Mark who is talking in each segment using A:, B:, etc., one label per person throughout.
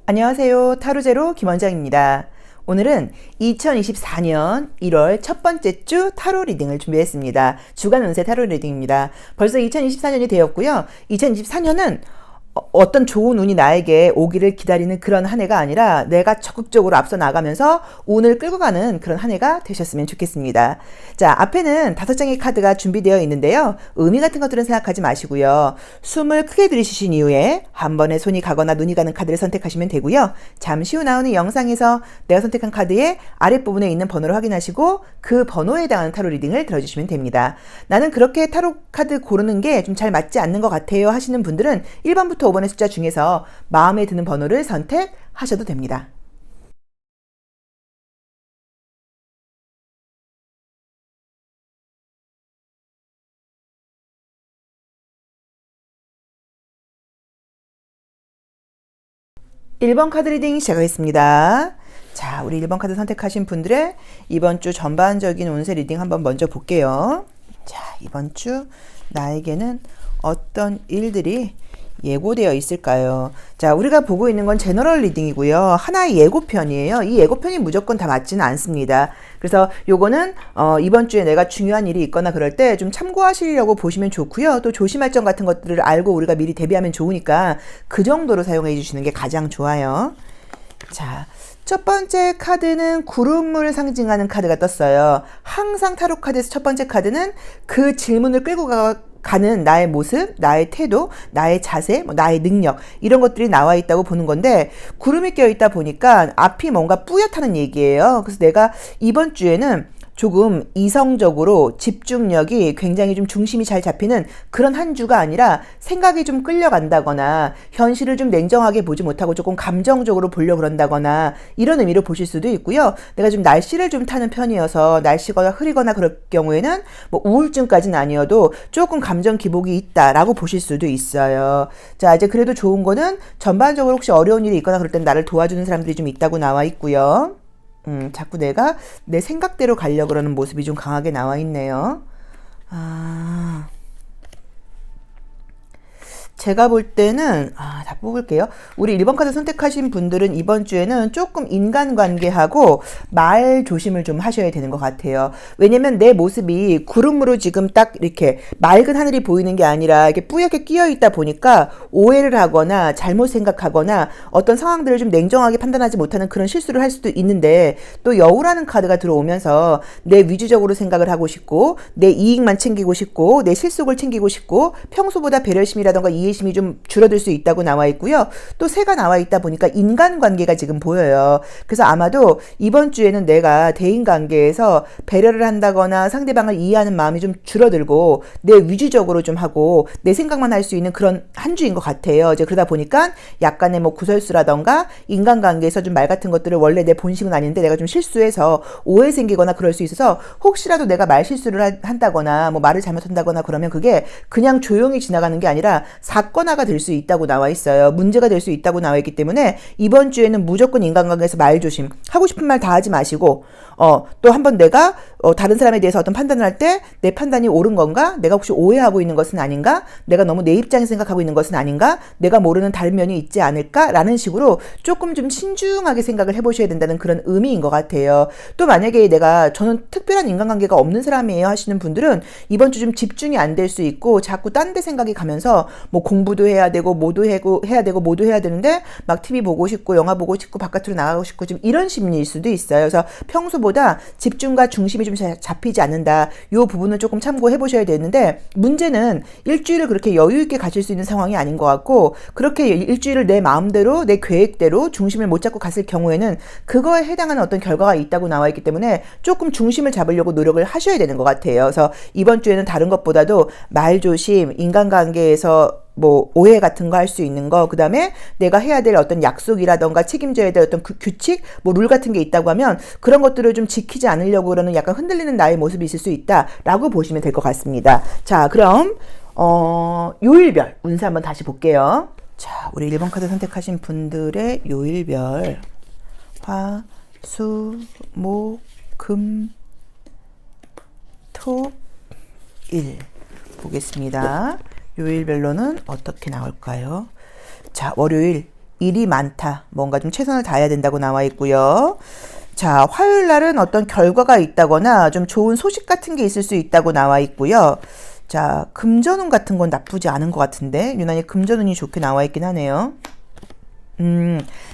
A: 안녕하세요. 타로제로 김원장입니다. 오늘은 2024년 1월 첫 번째 주 타로 리딩을 준비했습니다. 주간 운세 타로 리딩입니다. 벌써 2024년이 되었고요. 2024년은 어떤 좋은 운이 나에게 오기를 기다리는 그런 한 해가 아니라 내가 적극적으로 앞서 나가면서 운을 끌고 가는 그런 한 해가 되셨으면 좋겠습니다. 자, 앞에는 5장의 카드가 준비되어 있는데요. 의미 같은 것들은 생각하지 마시고요. 숨을 크게 들이쉬신 이후에 한 번에 손이 가거나 눈이 가는 카드를 선택하시면 되고요. 잠시 후 나오는 영상에서 내가 선택한 카드의 아랫부분에 있는 번호를 확인하시고 그 번호에 해당하는 타로 리딩을 들어주시면 됩니다. 나는 그렇게 타로 카드 고르는 게 좀 잘 맞지 않는 것 같아요 하시는 분들은 1번부터 5번의 숫자 중에서 마음에 드는 번호를 선택하셔도 됩니다. 일 번 카드 리딩 시작하겠습니다. 자, 우리 1번 카드 선택하신 분들의 이번 주 전반적인 운세 리딩 한번 먼저 볼게요. 자, 이번 주 나에게는 어떤 일들이 예고되어 있을까요? 자, 우리가 보고 있는 건 제너럴 리딩이고요. 하나의 예고편이에요. 이 예고편이 무조건 다 맞지는 않습니다. 그래서 요거는 이번 주에 내가 중요한 일이 있거나 그럴 때 좀 참고하시려고 보시면 좋고요. 또 조심할 점 같은 것들을 알고 우리가 미리 대비하면 좋으니까 그 정도로 사용해 주시는 게 가장 좋아요. 자, 첫 번째 카드는 구름을 상징하는 카드가 떴어요. 항상 타로 카드에서 첫 번째 카드는 그 질문을 끌고 가는 나의 모습, 나의 태도, 나의 자세, 나의 능력 이런 것들이 나와 있다고 보는 건데 구름이 껴 있다 보니까 앞이 뭔가 뿌옇다는 얘기예요. 그래서 내가 이번 주에는 조금 이성적으로 집중력이 굉장히 좀 중심이 잘 잡히는 그런 한 주가 아니라 생각이 좀 끌려간다거나 현실을 좀 냉정하게 보지 못하고 조금 감정적으로 보려고 그런다거나 이런 의미로 보실 수도 있고요. 내가 좀 날씨를 좀 타는 편이어서 날씨가 흐리거나 그럴 경우에는 뭐 우울증까지는 아니어도 조금 감정 기복이 있다라고 보실 수도 있어요. 자, 이제 그래도 좋은 거는 전반적으로 혹시 어려운 일이 있거나 그럴 땐 나를 도와주는 사람들이 좀 있다고 나와 있고요. 자꾸 내가 내 생각대로 가려고 그러는 모습이 좀 강하게 나와 있네요. 아, 제가 볼 때는 다 뽑을게요. 우리 1번 카드 선택하신 분들은 이번 주에는 조금 인간관계하고 말 조심을 좀 하셔야 되는 것 같아요. 왜냐면 내 모습이 구름으로 지금 딱 이렇게 맑은 하늘이 보이는 게 아니라 이렇게 뿌옇게 끼어 있다 보니까 오해를 하거나 잘못 생각하거나 어떤 상황들을 좀 냉정하게 판단하지 못하는 그런 실수를 할 수도 있는데 또 여우라는 카드가 들어오면서 내 위주적으로 생각을 하고 싶고 내 이익만 챙기고 싶고 내 실속을 챙기고 싶고 평소보다 배려심이라던가 이해심이 좀 줄어들 수 있다고 나와 있고요. 또 새가 나와 있다 보니까 인간관계가 지금 보여요. 그래서 아마도 이번 주에는 내가 대인관계에서 배려를 한다거나 상대방을 이해하는 마음이 좀 줄어들고 내 위주적으로 좀 하고 내 생각만 할 수 있는 그런 한 주인 것 같아요. 이제 그러다 보니까 약간의 뭐 구설수라던가 인간관계에서 좀 말 같은 것들을 원래 내 본심은 아닌데 내가 좀 실수해서 오해 생기거나 그럴 수 있어서 혹시라도 내가 말 실수를 한다거나 뭐 말을 잘못한다거나 그러면 그게 그냥 조용히 지나가는 게 아니라 사건화가 될 수 있다고 나와 있어요. 문제가 될 수 있다고 나와 있기 때문에 이번 주에는 무조건 인간관계에서 말 조심. 하고 싶은 말 다 하지 마시고 또 한번 내가 다른 사람에 대해서 어떤 판단을 할 때 내 판단이 옳은 건가? 내가 혹시 오해하고 있는 것은 아닌가? 내가 너무 내 입장에서 생각하고 있는 것은 아닌가? 내가 모르는 다른 면이 있지 않을까? 라는 식으로 조금 좀 신중하게 생각을 해보셔야 된다는 그런 의미인 것 같아요. 또 만약에 저는 특별한 인간관계가 없는 사람이에요 하시는 분들은 이번 주 좀 집중이 안 될 수 있고 자꾸 딴 데 생각이 가면서 뭐 공부도 해야 되고 뭐도 해야 되고 뭐도 해야 되는데 막 TV 보고 싶고 영화 보고 싶고 바깥으로 나가고 싶고 좀 이런 심리일 수도 있어요. 그래서 평소보다 집중과 중심이 좀 잡히지 않는다. 이 부분을 조금 참고해 보셔야 되는데 문제는 일주일을 그렇게 여유 있게 가실 수 있는 상황이 아닌 것 같고 그렇게 일주일을 내 마음대로 내 계획대로 중심을 못 잡고 갔을 경우에는 그거에 해당하는 어떤 결과가 있다고 나와 있기 때문에 조금 중심을 잡으려고 노력을 하셔야 되는 것 같아요. 그래서 이번 주에는 다른 것보다도 말 조심, 인간관계에서 뭐 오해 같은 거 할 수 있는 거, 그 다음에 내가 해야 될 어떤 약속이라던가 책임져야 될 어떤 규칙, 뭐 룰 같은 게 있다고 하면 그런 것들을 좀 지키지 않으려고 그러는 약간 흔들리는 나의 모습이 있을 수 있다라고 보시면 될 것 같습니다. 자, 그럼 요일별 운세 한번 다시 볼게요. 자, 우리 1번 카드 선택하신 분들의 요일별 화, 수, 목, 금, 토, 일 보겠습니다. 요일별로는 어떻게 나올까요? 자, 월요일 일이 많다. 뭔가 좀 최선을 다해야 된다고 나와 있고요. 자, 화요일 날은 어떤 결과가 있다거나 좀 좋은 소식 같은 게 있을 수 있다고 나와 있고요. 자, 금전운 같은 건 나쁘지 않은 것 같은데 유난히 금전운이 좋게 나와 있긴 하네요.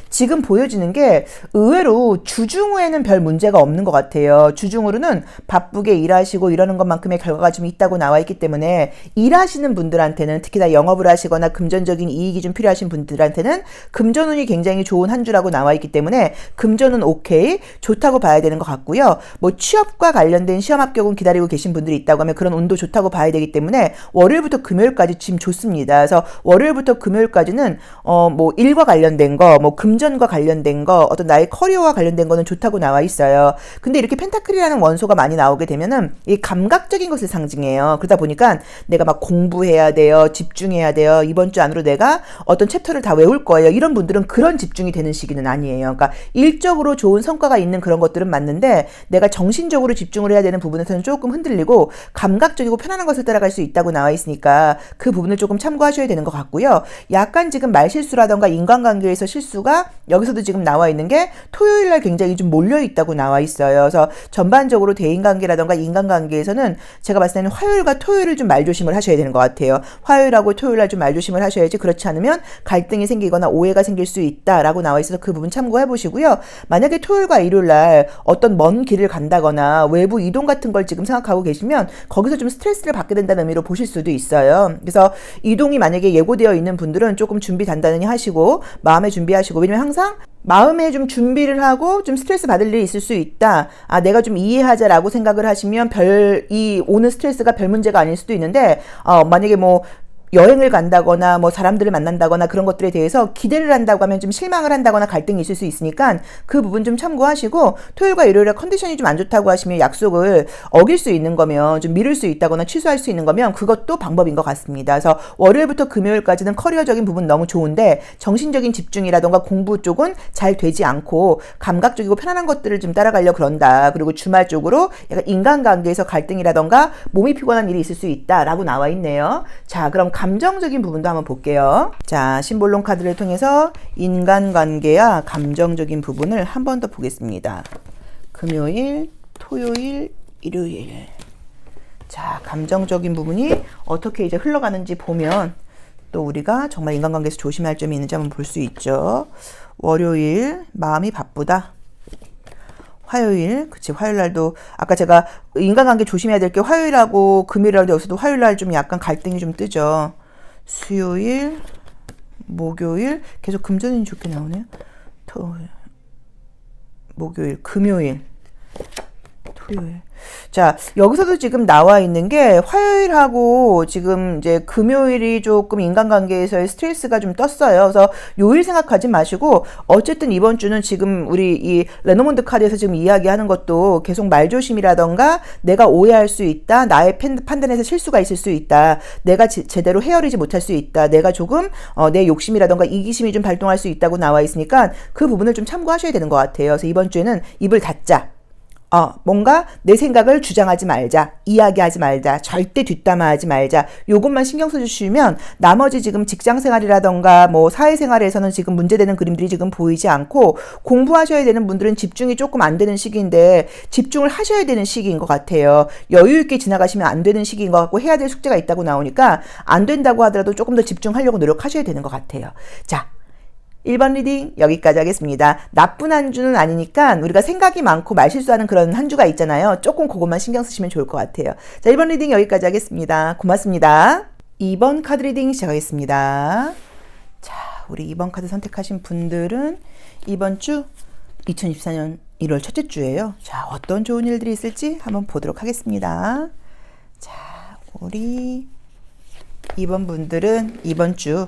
A: 지금 보여지는 게 의외로 주중후에는 별 문제가 없는 것 같아요. 주중으로는 바쁘게 일하시고 이러는 것만큼의 결과가 좀 있다고 나와 있기 때문에 일하시는 분들한테는 특히나 영업을 하시거나 금전적인 이익이 좀 필요하신 분들한테는 금전운이 굉장히 좋은 한 주라고 나와 있기 때문에 금전운 오케이 좋다고 봐야 되는 것 같고요. 뭐 취업과 관련된 시험 합격은 기다리고 계신 분들이 있다고 하면 그런 운도 좋다고 봐야 되기 때문에 월요일부터 금요일까지 지금 좋습니다. 그래서 월요일부터 금요일까지는 뭐 일과 관련된 거, 뭐 금전과 관련된 거, 어떤 나의 커리어와 관련된 거는 좋다고 나와 있어요. 근데 이렇게 펜타클이라는 원소가 많이 나오게 되면은 이 감각적인 것을 상징해요. 그러다 보니까 내가 막 공부해야 돼요. 집중해야 돼요. 이번 주 안으로 내가 어떤 챕터를 다 외울 거예요. 이런 분들은 그런 집중이 되는 시기는 아니에요. 그러니까 일적으로 좋은 성과가 있는 그런 것들은 맞는데 내가 정신적으로 집중을 해야 되는 부분에서는 조금 흔들리고 감각적이고 편안한 것을 따라갈 수 있다고 나와 있으니까 그 부분을 조금 참고하셔야 되는 것 같고요. 약간 지금 말실수라던가 인간관계에서 실수가 여기서도 지금 나와 있는 게 토요일 날 굉장히 좀 몰려 있다고 나와 있어요. 그래서 전반적으로 대인관계라던가 인간관계에서는 제가 봤을 때는 화요일과 토요일을 좀 말조심을 하셔야 되는 것 같아요. 화요일하고 토요일 날 좀 말조심을 하셔야지 그렇지 않으면 갈등이 생기거나 오해가 생길 수 있다라고 나와 있어서 그 부분 참고해 보시고요. 만약에 토요일과 일요일 날 어떤 먼 길을 간다거나 외부 이동 같은 걸 지금 생각하고 계시면 거기서 좀 스트레스를 받게 된다는 의미로 보실 수도 있어요. 그래서 이동이 만약에 예고되어 있는 분들은 조금 준비 단단히 하시고 마음의 준비하시고 왜냐면 항상 마음에 좀 준비를 하고 좀 스트레스 받을 일이 있을 수 있다. 아, 내가 좀 이해하자라고 생각을 하시면 이 오는 스트레스가 별 문제가 아닐 수도 있는데, 만약에 뭐, 여행을 간다거나 뭐 사람들을 만난다거나 그런 것들에 대해서 기대를 한다고 하면 좀 실망을 한다거나 갈등이 있을 수 있으니까 그 부분 좀 참고하시고 토요일과 일요일에 컨디션이 좀 안 좋다고 하시면 약속을 어길 수 있는 거면 좀 미룰 수 있다거나 취소할 수 있는 거면 그것도 방법인 것 같습니다. 그래서 월요일부터 금요일까지는 커리어적인 부분 너무 좋은데 정신적인 집중이라던가 공부 쪽은 잘 되지 않고 감각적이고 편안한 것들을 좀 따라가려고 그런다. 그리고 주말 쪽으로 약간 인간관계에서 갈등이라던가 몸이 피곤한 일이 있을 수 있다라고 나와 있네요. 자, 그럼 감정적인 부분도 한번 볼게요. 자, 심볼론 카드를 통해서 인간관계와 감정적인 부분을 한 번 더 보겠습니다. 금요일, 토요일, 일요일. 자, 감정적인 부분이 어떻게 이제 흘러가는지 보면 또 우리가 정말 인간관계에서 조심할 점이 있는지 한번 볼 수 있죠. 월요일, 마음이 바쁘다. 화요일, 그치, 화요일 날도, 아까 제가 인간관계 조심해야 될 게 화요일하고 금요일하고 여기서도 화요일 날 좀 약간 갈등이 좀 뜨죠. 수요일, 목요일, 계속 금전운이 좋게 나오네요. 토요일, 목요일, 금요일, 토요일. 자, 여기서도 지금 나와 있는 게 화요일하고 지금 이제 금요일이 조금 인간관계에서의 스트레스가 좀 떴어요. 그래서 요일 생각하지 마시고 어쨌든 이번 주는 지금 우리 이 레노몬드 카드에서 지금 이야기하는 것도 계속 말조심이라던가 내가 오해할 수 있다. 나의 판단에서 실수가 있을 수 있다. 내가 제대로 헤아리지 못할 수 있다. 내가 조금 내 욕심이라던가 이기심이 좀 발동할 수 있다고 나와 있으니까 그 부분을 좀 참고하셔야 되는 것 같아요. 그래서 이번 주에는 입을 닫자. 뭔가 내 생각을 주장하지 말자, 이야기하지 말자, 절대 뒷담화하지 말자, 요것만 신경 써주시면 나머지 지금 직장 생활이라던가 뭐 사회생활에서는 지금 문제되는 그림들이 지금 보이지 않고 공부하셔야 되는 분들은 집중이 조금 안 되는 시기인데 집중을 하셔야 되는 시기인 것 같아요. 여유 있게 지나가시면 안 되는 시기인 것 같고 해야 될 숙제가 있다고 나오니까 안 된다고 하더라도 조금 더 집중하려고 노력하셔야 되는 것 같아요. 자, 1번 리딩 여기까지 하겠습니다. 나쁜 한 주는 아니니까 우리가 생각이 많고 말실수하는 그런 한 주가 있잖아요. 조금 그것만 신경 쓰시면 좋을 것 같아요. 자, 1번 리딩 여기까지 하겠습니다. 고맙습니다. 2번 카드 리딩 시작하겠습니다. 자, 우리 2번 카드 선택하신 분들은 이번 주 2024년 1월 첫째 주예요. 자, 어떤 좋은 일들이 있을지 한번 보도록 하겠습니다. 자, 우리 2번 분들은 이번 주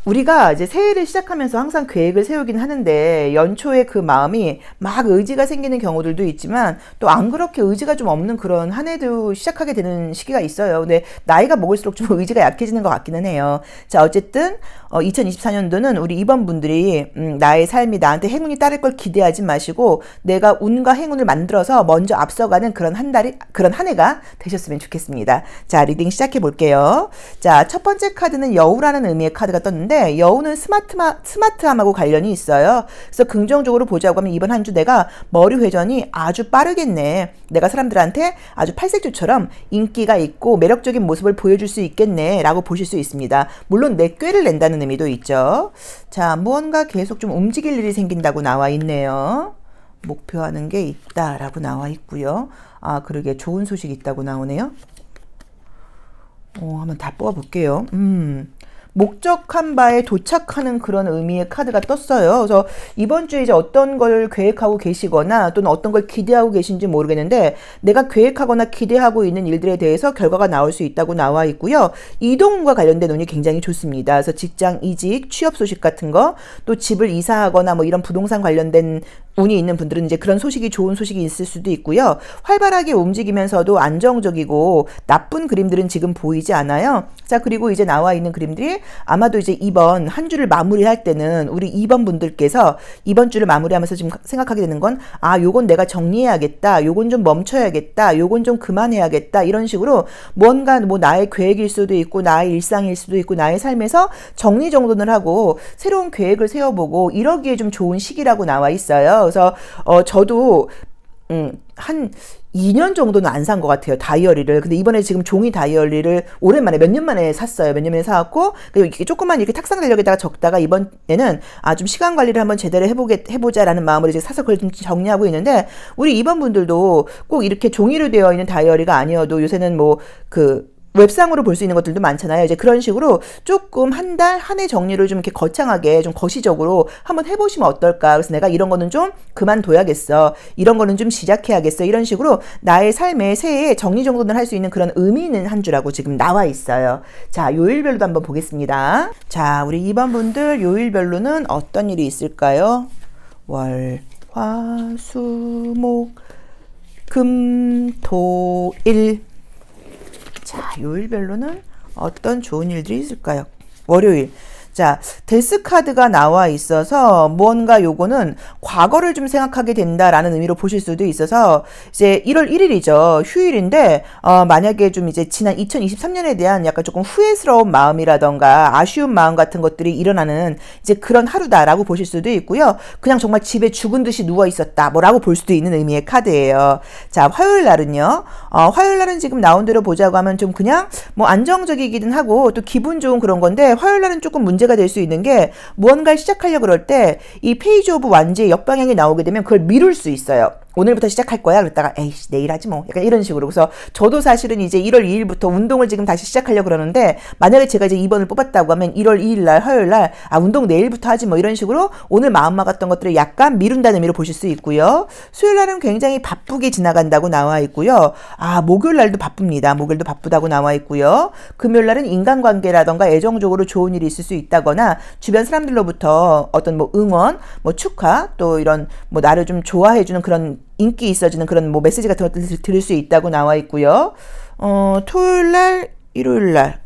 A: 우리가 이제 새해를 시작하면서 항상 계획을 세우긴 하는데 연초에 그 마음이 막 의지가 생기는 경우들도 있지만 또 안 그렇게 의지가 좀 없는 그런 한 해도 시작하게 되는 시기가 있어요. 근데 나이가 먹을수록 좀 의지가 약해지는 것 같기는 해요. 자, 어쨌든 2024년도는 우리 2번 분들이 나의 삶이 나한테 행운이 따를 걸 기대하지 마시고 내가 운과 행운을 만들어서 먼저 앞서가는 그런 한 해가 되셨으면 좋겠습니다. 자, 리딩 시작해 볼게요. 자, 첫 번째 카드는 여우라는 의미의 카드가 떴는데 여우는 스마트함하고 관련이 있어요. 그래서 긍정적으로 보자고 하면 이번 한 주 내가 머리 회전이 아주 빠르겠네. 내가 사람들한테 아주 팔색조처럼 인기가 있고 매력적인 모습을 보여줄 수 있겠네 라고 보실 수 있습니다. 물론 내 꾀를 낸다는 의미도 있죠. 자, 무언가 계속 좀 움직일 일이 생긴다고 나와 있네요. 목표하는 게 있다라고 나와 있고요. 아, 그러게 좋은 소식이 있다고 나오네요. 한번 다 뽑아볼게요. 목적한 바에 도착하는 그런 의미의 카드가 떴어요. 그래서 이번 주에 이제 어떤 걸 계획하고 계시거나 또는 어떤 걸 기대하고 계신지 모르겠는데 내가 계획하거나 기대하고 있는 일들에 대해서 결과가 나올 수 있다고 나와 있고요. 이동과 관련된 운이 굉장히 좋습니다. 그래서 직장 이직, 취업 소식 같은 거, 또 집을 이사하거나 뭐 이런 부동산 관련된 운이 있는 분들은 이제 그런 소식이 좋은 소식이 있을 수도 있고요. 활발하게 움직이면서도 안정적이고 나쁜 그림들은 지금 보이지 않아요. 자, 그리고 이제 나와 있는 그림들이 아마도 이제 이번 한 주를 마무리할 때는 우리 2번 분들께서 이번 주를 마무리하면서 지금 생각하게 되는 건 요건 내가 정리해야겠다. 요건 좀 멈춰야겠다. 요건 좀 그만해야겠다. 이런 식으로 뭔가 뭐 나의 계획일 수도 있고 나의 일상일 수도 있고 나의 삶에서 정리정돈을 하고 새로운 계획을 세워보고 이러기에 좀 좋은 시기라고 나와 있어요. 그래서 저도 한 2년 정도는 안 산 것 같아요. 다이어리를. 근데 이번에 지금 종이 다이어리를 오랜만에 몇 년 만에 샀어요. 몇 년 만에 사왔고 그리고 이렇게 조금만 이렇게 탁상 달력에다가 적다가 이번에는 좀 시간 관리를 한번 제대로 해보자라는 마음으로 이제 사서 그걸 좀 정리하고 있는데 우리 2번 분들도 꼭 이렇게 종이로 되어 있는 다이어리가 아니어도 요새는 뭐 웹상으로 볼 수 있는 것들도 많잖아요. 이제 그런 식으로 조금 한 달, 한 해 정리를 좀 이렇게 거창하게 좀 거시적으로 한번 해보시면 어떨까. 그래서 내가 이런 거는 좀 그만둬야겠어. 이런 거는 좀 시작해야겠어. 이런 식으로 나의 삶에 새해에 정리정돈을 할 수 있는 그런 의미 있는 한 주라고 지금 나와 있어요. 자, 요일별로도 한번 보겠습니다. 자, 우리 2번 분들 요일별로는 어떤 일이 있을까요? 월, 화, 수, 목, 금, 토, 일. 자, 요일별로는 어떤 좋은 일들이 있을까요? 월요일. 자, 데스 카드가 나와 있어서 뭔가 요거는 과거를 좀 생각하게 된다라는 의미로 보실 수도 있어서 이제 1월 1일이죠. 휴일인데 만약에 좀 이제 지난 2023년에 대한 약간 조금 후회스러운 마음이라던가 아쉬운 마음 같은 것들이 일어나는 이제 그런 하루다라고 보실 수도 있고요. 그냥 정말 집에 죽은 듯이 누워 있었다 뭐라고 볼 수도 있는 의미의 카드예요. 자, 화요일 날은요. 화요일 날은 지금 나온 대로 보자고 하면 좀 그냥 뭐 안정적이기는 하고 또 기분 좋은 그런 건데 화요일 날은 조금 문제가 될 수 있는 게 무언가를 시작하려고 그럴 때 이 페이지 오브 완즈의 역방향이 나오게 되면 그걸 미룰 수 있어요. 오늘부터 시작할 거야. 그랬다가 에이씨 내일 하지 뭐. 약간 이런 식으로. 그래서 저도 사실은 이제 1월 2일부터 운동을 지금 다시 시작하려고 그러는데 만약에 제가 이제 2번을 뽑았다고 하면 1월 2일 날 화요일 날 운동 내일부터 하지 뭐 이런 식으로 오늘 마음 먹었던 것들을 약간 미룬다는 의미로 보실 수 있고요. 수요일 날은 굉장히 바쁘게 지나간다고 나와 있고요. 목요일 날도 바쁩니다. 목요일도 바쁘다고 나와 있고요. 금요일 날은 인간관계라던가 애정적으로 좋은 일이 있을 수 있다거나 주변 사람들로부터 어떤 뭐 응원, 뭐 축하 또 이런 뭐 나를 좀 좋아해주는 그런 인기 있어지는 그런 뭐 메시지 같은 것들을 들을 수 있다고 나와 있고요. 토요일 날, 일요일 날.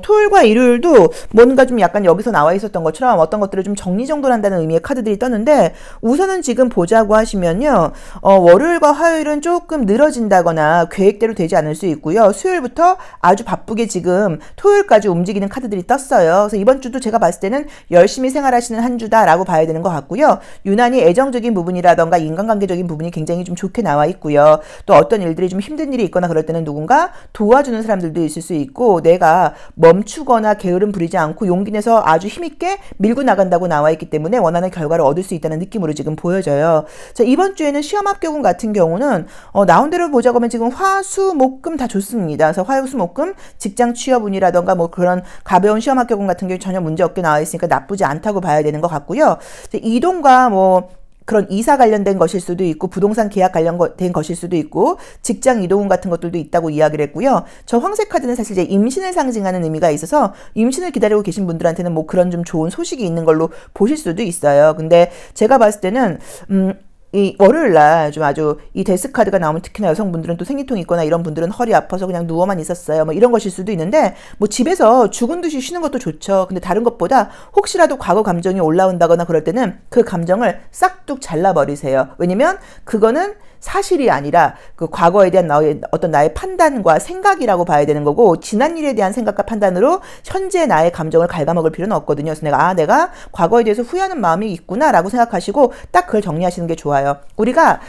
A: 토요일과 일요일도 뭔가 좀 약간 여기서 나와 있었던 것처럼 어떤 것들을 좀 정리정돈한다는 의미의 카드들이 떴는데 우선은 지금 보자고 하시면요. 월요일과 화요일은 조금 늘어진다거나 계획대로 되지 않을 수 있고요. 수요일부터 아주 바쁘게 지금 토요일까지 움직이는 카드들이 떴어요. 그래서 이번 주도 제가 봤을 때는 열심히 생활하시는 한 주다라고 봐야 되는 것 같고요. 유난히 애정적인 부분이라던가 인간관계적인 부분이 굉장히 좀 좋게 나와 있고요. 또 어떤 일들이 좀 힘든 일이 있거나 그럴 때는 누군가 도와주는 사람들도 있을 수 있고 내가 멈추거나 게으름 부리지 않고 용기 내서 아주 힘있게 밀고 나간다고 나와 있기 때문에 원하는 결과를 얻을 수 있다는 느낌으로 지금 보여져요. 자, 이번 주에는 시험 합격운 같은 경우는 나온 대로 보자고 하면 지금 화, 수, 목, 금 다 좋습니다. 그래서 화, 수, 목, 금 직장 취업운이라던가 뭐 그런 가벼운 시험 합격운 같은 경우 전혀 문제 없게 나와 있으니까 나쁘지 않다고 봐야 되는 것 같고요. 이동과 뭐 그런 이사 관련된 것일 수도 있고 부동산 계약 관련된 것일 수도 있고 직장 이동운 같은 것들도 있다고 이야기를 했고요. 저 황색 카드는 사실 이제 임신을 상징하는 의미가 있어서 임신을 기다리고 계신 분들한테는 뭐 그런 좀 좋은 소식이 있는 걸로 보실 수도 있어요. 근데 제가 봤을 때는 이 월요일 날 좀 아주 이 데스 카드가 나오면 특히나 여성분들은 또 생리통이 있거나 이런 분들은 허리 아파서 그냥 누워만 있었어요. 뭐 이런 것일 수도 있는데 뭐 집에서 죽은 듯이 쉬는 것도 좋죠. 근데 다른 것보다 혹시라도 과거 감정이 올라온다거나 그럴 때는 그 감정을 싹둑 잘라버리세요. 왜냐면 그거는 사실이 아니라 그 과거에 대한 나의 판단과 생각이라고 봐야 되는 거고, 지난 일에 대한 생각과 판단으로 현재 나의 감정을 갉아먹을 필요는 없거든요. 그래서 내가 과거에 대해서 후회하는 마음이 있구나라고 생각하시고 딱 그걸 정리하시는 게 좋아요. 우리가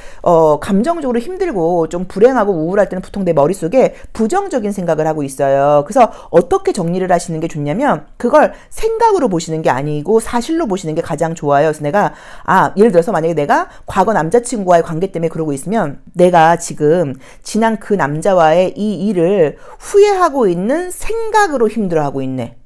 A: 감정적으로 힘들고 좀 불행하고 우울할 때는 보통 내 머릿속에 부정적인 생각을 하고 있어요. 그래서 어떻게 정리를 하시는 게 좋냐면, 그걸 생각으로 보시는 게 아니고 사실로 보시는 게 가장 좋아요. 그래서 예를 들어서 만약에 내가 과거 남자친구와의 관계 때문에 그러고 있으면, 내가 지금 지난 그 남자와의 이 일을 후회하고 있는 생각으로 힘들어하고 있네.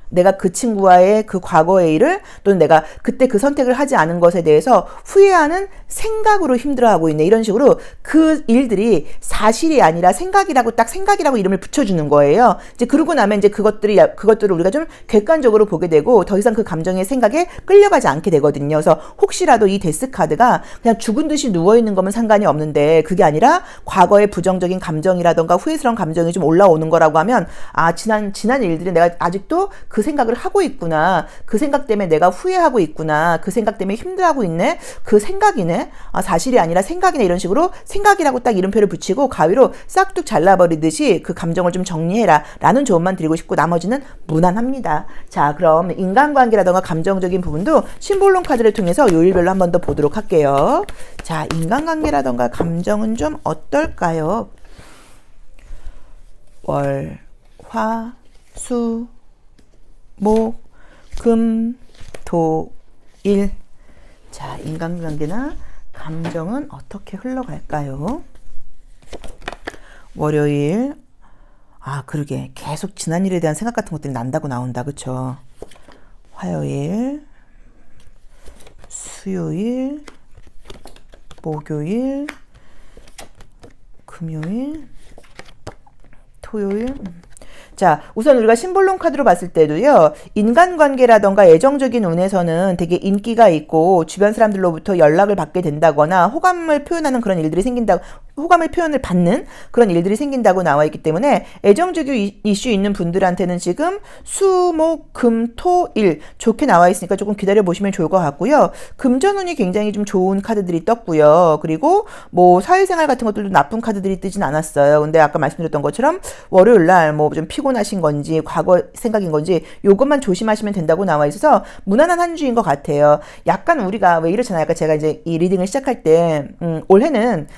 A: 내가 그 친구와의 그 과거의 일을, 또는 내가 그때 그 선택을 하지 않은 것에 대해서 후회하는 생각으로 힘들어하고 있네. 이런 식으로 그 일들이 사실이 아니라 생각이라고, 딱 생각이라고 이름을 붙여주는 거예요. 이제 그러고 나면 이제 그것들을 우리가 좀 객관적으로 보게 되고, 더 이상 그 감정의 생각에 끌려가지 않게 되거든요. 그래서 혹시라도 이 데스 카드가 그냥 죽은 듯이 누워있는 거면 상관이 없는데, 그게 아니라 과거의 부정적인 감정이라던가 후회스러운 감정이 좀 올라오는 거라고 하면, 지난 일들이 내가 아직도 그 생각을 하고 있구나. 그 생각 때문에 내가 후회하고 있구나. 그 생각 때문에 힘들어하고 있네. 그 생각이네. 사실이 아니라 생각이네. 이런 식으로 생각이라고 딱 이름표를 붙이고 가위로 싹둑 잘라버리듯이 그 감정을 좀 정리해라 라는 조언만 드리고 싶고, 나머지는 무난합니다. 자, 그럼 인간관계라던가 감정적인 부분도 심볼론 카드를 통해서 요일별로 한 번 더 보도록 할게요. 자, 인간관계라던가 감정은 좀 어떨까요? 월, 화, 수, 목, 금, 토, 일. 자, 인간관계나 감정은 어떻게 흘러갈까요? 월요일. 그러게. 계속 지난 일에 대한 생각 같은 것들이 난다고 나온다. 그쵸? 화요일, 수요일, 목요일, 금요일, 토요일. 자, 우선 우리가 심볼론 카드로 봤을 때도요, 인간관계라던가 애정적인 운에서는 되게 인기가 있고 주변 사람들로부터 연락을 받게 된다거나 호감을 표현하는 그런 일들이 호감을 표현을 받는 그런 일들이 생긴다고 나와 있기 때문에, 애정적인 이슈 있는 분들한테는 지금 수, 목, 금, 토, 일 좋게 나와 있으니까 조금 기다려 보시면 좋을 것 같고요. 금전운이 굉장히 좀 좋은 카드들이 떴고요. 그리고 뭐 사회생활 같은 것들도 나쁜 카드들이 뜨진 않았어요. 근데 아까 말씀드렸던 것처럼 월요일 날 뭐 좀 피곤하신 건지 과거 생각인 건지 요것만 조심하시면 된다고 나와 있어서 무난한 한 주인 것 같아요. 약간 우리가 왜 이렇잖아요. 아까 제가 이제 이 리딩을 시작할 때 올해는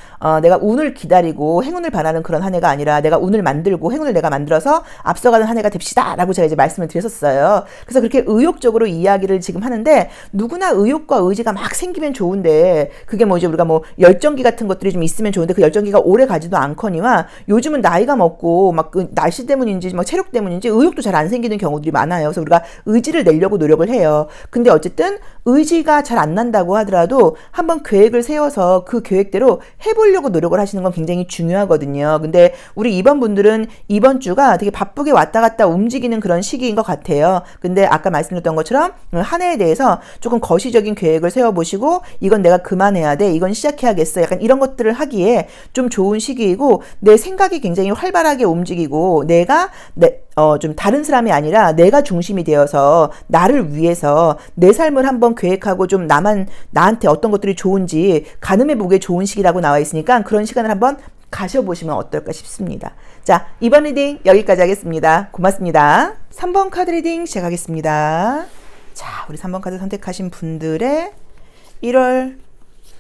A: 내가 운을 기다리고 행운을 바라는 그런 한 해가 아니라, 내가 운을 만들고 행운을 내가 만들어서 앞서가는 한 해가 됩시다 라고 제가 이제 말씀을 드렸었어요. 그래서 그렇게 의욕적으로 이야기를 지금 하는데, 누구나 의욕과 의지가 막 생기면 좋은데, 그게 뭐 이제 우리가 뭐 열정기 같은 것들이 좀 있으면 좋은데, 그 열정기가 오래 가지도 않거니와 요즘은 나이가 먹고 막 그 날씨 때문인지 막 체력 때문인지 의욕도 잘 안 생기는 경우들이 많아요. 그래서 우리가 의지를 내려고 노력을 해요. 근데 어쨌든 의지가 잘 안 난다고 하더라도 한번 계획을 세워서 그 계획대로 해보려고 노력을 하시는 건 굉장히 중요하거든요. 근데 우리 이번 분들은 이번 주가 되게 바쁘게 왔다 갔다 움직이는 그런 시기인 것 같아요. 근데 아까 말씀드렸던 것처럼 한 해에 대해서 조금 거시적인 계획을 세워보시고, 이건 내가 그만해야 돼, 이건 시작해야겠어, 약간 이런 것들을 하기에 좀 좋은 시기이고, 내 생각이 굉장히 활발하게 움직이고, 내가 좀 다른 사람이 아니라 내가 중심이 되어서 나를 위해서 내 삶을 한번 계획하고 좀 나한테 어떤 것들이 좋은지 가늠해보기에 좋은 시기라고 나와 있으니까, 그런 시간을 한번 가셔보시면 어떨까 싶습니다. 자, 이번 리딩 여기까지 하겠습니다. 고맙습니다. 3번 카드 리딩 시작하겠습니다. 자, 우리 3번 카드 선택하신 분들의 1월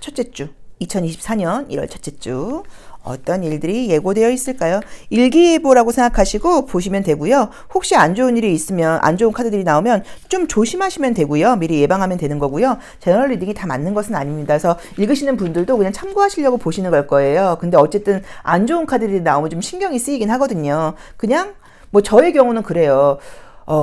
A: 첫째 주, 2024년 1월 첫째 주 어떤 일들이 예고되어 있을까요? 일기예보라고 생각하시고 보시면 되고요. 혹시 안 좋은 일이 있으면, 안 좋은 카드들이 나오면 좀 조심하시면 되고요. 미리 예방하면 되는 거고요. 제너럴 리딩이 다 맞는 것은 아닙니다. 그래서 읽으시는 분들도 그냥 참고하시려고 보시는 걸 거예요. 근데 어쨌든 안 좋은 카드들이 나오면 좀 신경이 쓰이긴 하거든요. 그냥 뭐 저의 경우는 그래요.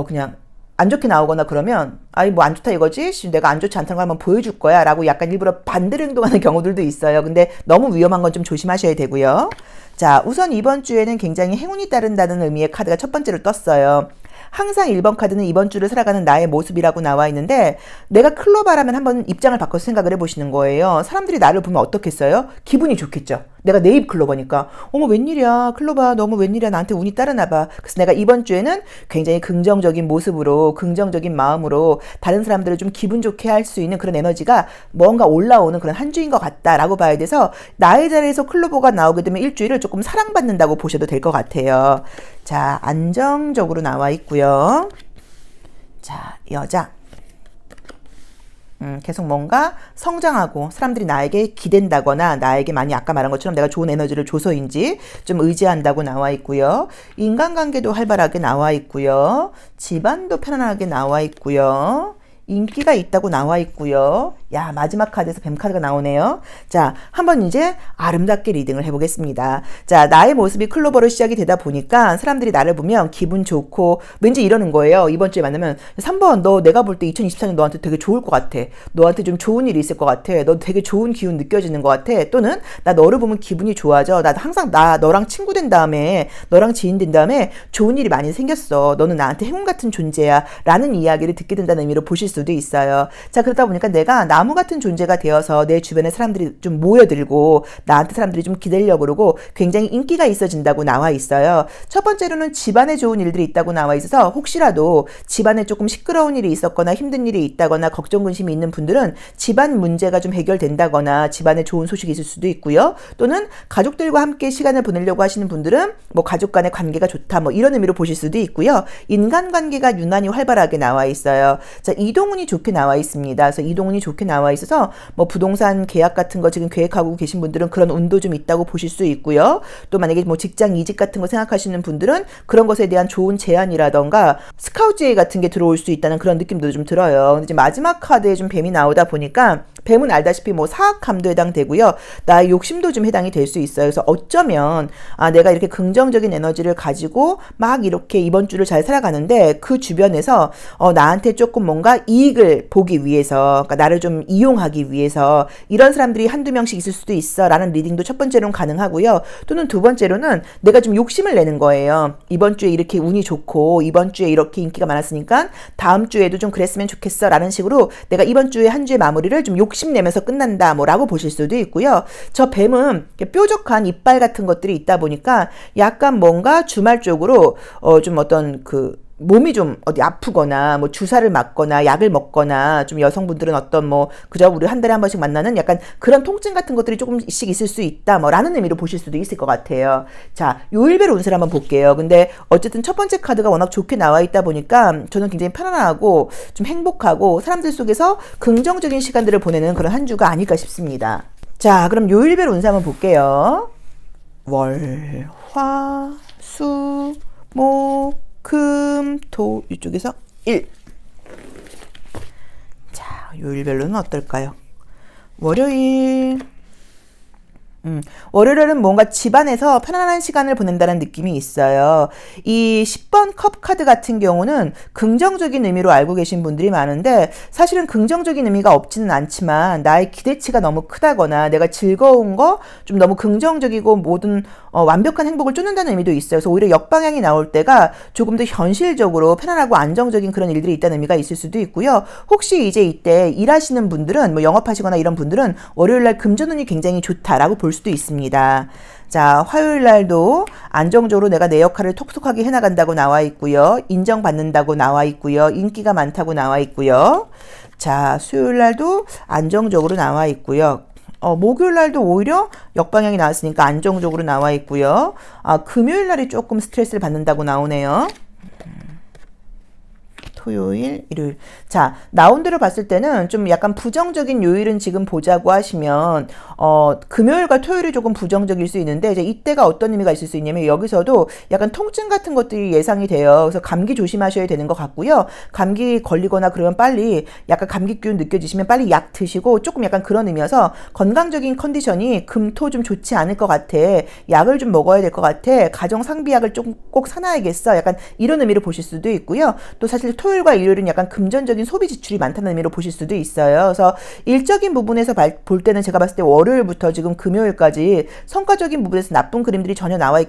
A: 그냥 안 좋게 나오거나 그러면 뭐 안 좋다 이거지? 내가 안 좋지 않다는 걸 한번 보여줄 거야 라고 약간 일부러 반대로 행동하는 경우들도 있어요. 근데 너무 위험한 건 좀 조심하셔야 되고요. 자, 우선 이번 주에는 굉장히 행운이 따른다는 의미의 카드가 첫 번째로 떴어요. 항상 1번 카드는 이번 주를 살아가는 나의 모습이라고 나와 있는데, 내가 클로바라면 한번 입장을 바꿔서 생각을 해보시는 거예요. 사람들이 나를 보면 어떻겠어요? 기분이 좋겠죠. 내가 네잎 클로버니까 어머 웬일이야 클로버 너무 웬일이야 나한테 운이 따르나 봐. 그래서 내가 이번 주에는 굉장히 긍정적인 모습으로 긍정적인 마음으로 다른 사람들을 좀 기분 좋게 할 수 있는 그런 에너지가 뭔가 올라오는 그런 한 주인 것 같다라고 봐야 돼서 나의 자리에서 클로버가 나오게 되면 일주일을 조금 사랑받는다고 보셔도 될 것 같아요. 자, 안정적으로 나와 있고요. 자, 여자. 계속 뭔가 성장하고 사람들이 나에게 기댄다거나 나에게 많이 아까 말한 것처럼 내가 좋은 에너지를 줘서인지 좀 의지한다고 나와 있고요. 인간관계도 활발하게 나와 있고요. 집안도 편안하게 나와 있고요. 인기가 있다고 나와 있고요. 야, 마지막 카드에서 뱀 카드가 나오네요. 자, 한번 이제 아름답게 리딩을 해보겠습니다. 자, 나의 모습이 클로버로 시작이 되다 보니까 사람들이 나를 보면 기분 좋고 왠지 이러는 거예요. 이번 주에 만나면 3번 너 내가 볼 때 2024년 너한테 되게 좋을 것 같아. 너한테 좀 좋은 일이 있을 것 같아. 너 되게 좋은 기운 느껴지는 것 같아. 또는 나 너를 보면 기분이 좋아져. 나 항상 너랑 친구 된 다음에 너랑 지인 된 다음에 좋은 일이 많이 생겼어. 너는 나한테 행운 같은 존재야. 라는 이야기를 듣게 된다는 의미로 보실 수도 있어요. 자, 그러다 보니까 내가 나무 같은 존재가 되어서 내 주변에 사람들이 좀 모여들고 나한테 사람들이 좀 기대려고 그러고 굉장히 인기가 있어진다고 나와 있어요. 첫 번째로는 집안에 좋은 일들이 있다고 나와 있어서 혹시라도 집안에 조금 시끄러운 일이 있었거나 힘든 일이 있다거나 걱정 근심이 있는 분들은 집안 문제가 좀 해결된다거나 집안에 좋은 소식이 있을 수도 있고요. 또는 가족들과 함께 시간을 보내려고 하시는 분들은 뭐 가족 간의 관계가 좋다 뭐 이런 의미로 보실 수도 있고요. 인간관계가 유난히 활발하게 나와 있어요. 자, 이동운이 좋게 나와 있습니다. 그래서 이동운이 좋게 나와 있어서 뭐 부동산 계약 같은 거 지금 계획하고 계신 분들은 그런 운도 좀 있다고 보실 수 있고요. 또 만약에 뭐 직장 이직 같은 거 생각하시는 분들은 그런 것에 대한 좋은 제안이라던가 스카우트 제의 같은 게 들어올 수 있다는 그런 느낌도 좀 들어요. 근데 이제 마지막 카드에 좀 뱀이 나오다 보니까 뱀은 알다시피 뭐 사악함도 해당되고요. 나의 욕심도 좀 해당이 될 수 있어요. 그래서 어쩌면 내가 이렇게 긍정적인 에너지를 가지고 막 이렇게 이번 주를 잘 살아가는데 그 주변에서 나한테 조금 뭔가 이익을 보기 위해서 그러니까 나를 좀 이용하기 위해서 이런 사람들이 한두 명씩 있을 수도 있어 라는 리딩도 첫 번째로는 가능하고요. 또는 두 번째로는 내가 좀 욕심을 내는 거예요. 이번 주에 이렇게 운이 좋고 이번 주에 이렇게 인기가 많았으니까 다음 주에도 좀 그랬으면 좋겠어 라는 식으로 내가 이번 주에 한 주의 마무리를 좀 욕심내면서 끝난다 뭐라고 보실 수도 있고요. 저 뱀은 뾰족한 이빨 같은 것들이 있다 보니까 약간 뭔가 주말 쪽으로 좀 어떤 몸이 좀 어디 아프거나 뭐 주사를 맞거나 약을 먹거나 좀 여성분들은 어떤 뭐 그저 우리 한 달에 한 번씩 만나는 약간 그런 통증 같은 것들이 조금씩 있을 수 있다 뭐 라는 의미로 보실 수도 있을 것 같아요. 자, 요일별 운세를 한번 볼게요. 근데 어쨌든 첫 번째 카드가 워낙 좋게 나와 있다 보니까 저는 굉장히 편안하고 좀 행복하고 사람들 속에서 긍정적인 시간들을 보내는 그런 한 주가 아닐까 싶습니다. 자, 그럼 요일별 운세 한번 볼게요. 월, 화, 수, 목, 금, 토 이쪽에서 1. 자, 요일별로는 어떨까요? 월요일. 월요일은 뭔가 집안에서 편안한 시간을 보낸다는 느낌이 있어요. 이 10번 컵 카드 같은 경우는 긍정적인 의미로 알고 계신 분들이 많은데 사실은 긍정적인 의미가 없지는 않지만 나의 기대치가 너무 크다거나 내가 즐거운 거 좀 너무 긍정적이고 모든 완벽한 행복을 쫓는다는 의미도 있어요. 그래서 오히려 역방향이 나올 때가 조금 더 현실적으로 편안하고 안정적인 그런 일들이 있다는 의미가 있을 수도 있고요. 혹시 이제 이때 일하시는 분들은 뭐 영업하시거나 이런 분들은 월요일날 금전운이 굉장히 좋다라고 볼 수도 있습니다. 자, 화요일 날도 안정적으로 내가 내 역할을 톡톡하게 해나간다고 나와 있고요. 인정받는다고 나와 있고요. 인기가 많다고 나와 있고요. 자, 수요일 날도 안정적으로 나와 있고요. 목요일 날도 오히려 역방향이 나왔으니까 안정적으로 나와 있고요. 금요일 날이 조금 스트레스를 받는다고 나오네요. 토요일, 일요일. 자, 나온 대로 봤을 때는 좀 약간 부정적인 요일은 지금 보자고 하시면 금요일과 토요일이 조금 부정적일 수 있는데 이제 이때가 어떤 의미가 있을 수 있냐면 여기서도 약간 통증 같은 것들이 예상이 돼요. 그래서 감기 조심하셔야 되는 것 같고요. 감기 걸리거나 그러면 빨리 약간 감기 기운 느껴지시면 빨리 약 드시고 조금 약간 그런 의미여서 건강적인 컨디션이 금, 토 좀 좋지 않을 것 같아. 약을 좀 먹어야 될 것 같아. 가정 상비약을 좀 꼭 사놔야겠어. 약간 이런 의미로 보실 수도 있고요. 또 사실 토요일 토요일과 일요일은 약간 금전적인 소비 지출이 많다는 의미로 보실 수도 있어요. 그래서 일적인 부분에서 볼 때는 제가 봤을 때 월요일부터 지금 금요일까지 성과적인 부분에서 나쁜 그림들이 전혀 나와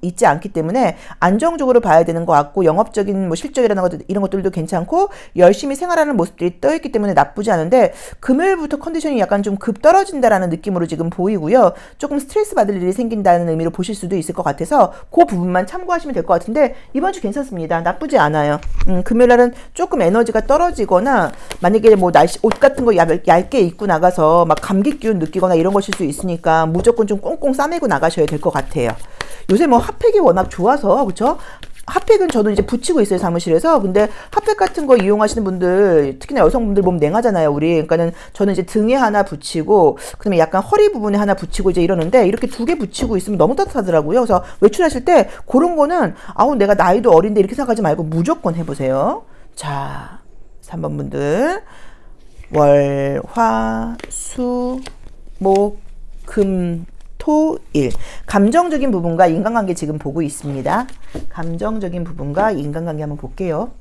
A: 있지 않기 때문에 안정적으로 봐야 되는 것 같고, 영업적인 뭐 실적이라는 것 이런 것들도 괜찮고 열심히 생활하는 모습들이 떠 있기 때문에 나쁘지 않은데, 금요일부터 컨디션이 약간 좀 급 떨어진다라는 느낌으로 지금 보이고요. 조금 스트레스 받을 일이 생긴다는 의미로 보실 수도 있을 것 같아서 그 부분만 참고하시면 될 것 같은데, 이번 주 괜찮습니다. 나쁘지 않아요. 금요일날은 조금 에너지가 떨어지거나, 만약에 뭐 옷 같은 거 얇게 입고 나가서 막 감기 기운 느끼거나 이런 것일 수 있으니까 무조건 좀 꽁꽁 싸매고 나가셔야 될 것 같아요. 요새 뭐 핫팩이 워낙 좋아서, 그렇죠? 핫팩은 저도 이제 붙이고 있어요, 사무실에서. 근데 핫팩 같은 거 이용하시는 분들, 특히나 여성분들 몸 냉하잖아요, 우리. 그러니까는 저는 이제 등에 하나 붙이고, 그다음에 약간 허리 부분에 하나 붙이고 이제 이러는데, 이렇게 2개 붙이고 있으면 너무 따뜻하더라고요. 그래서 외출하실 때 그런 거는 아우 내가 나이도 어린데 이렇게 생각하지 말고 무조건 해보세요. 자, 3번 분들 월, 화, 수, 목, 금, 토, 일. 감정적인 부분과 인간관계 지금 보고 있습니다. 감정적인 부분과 인간관계 한번 볼게요.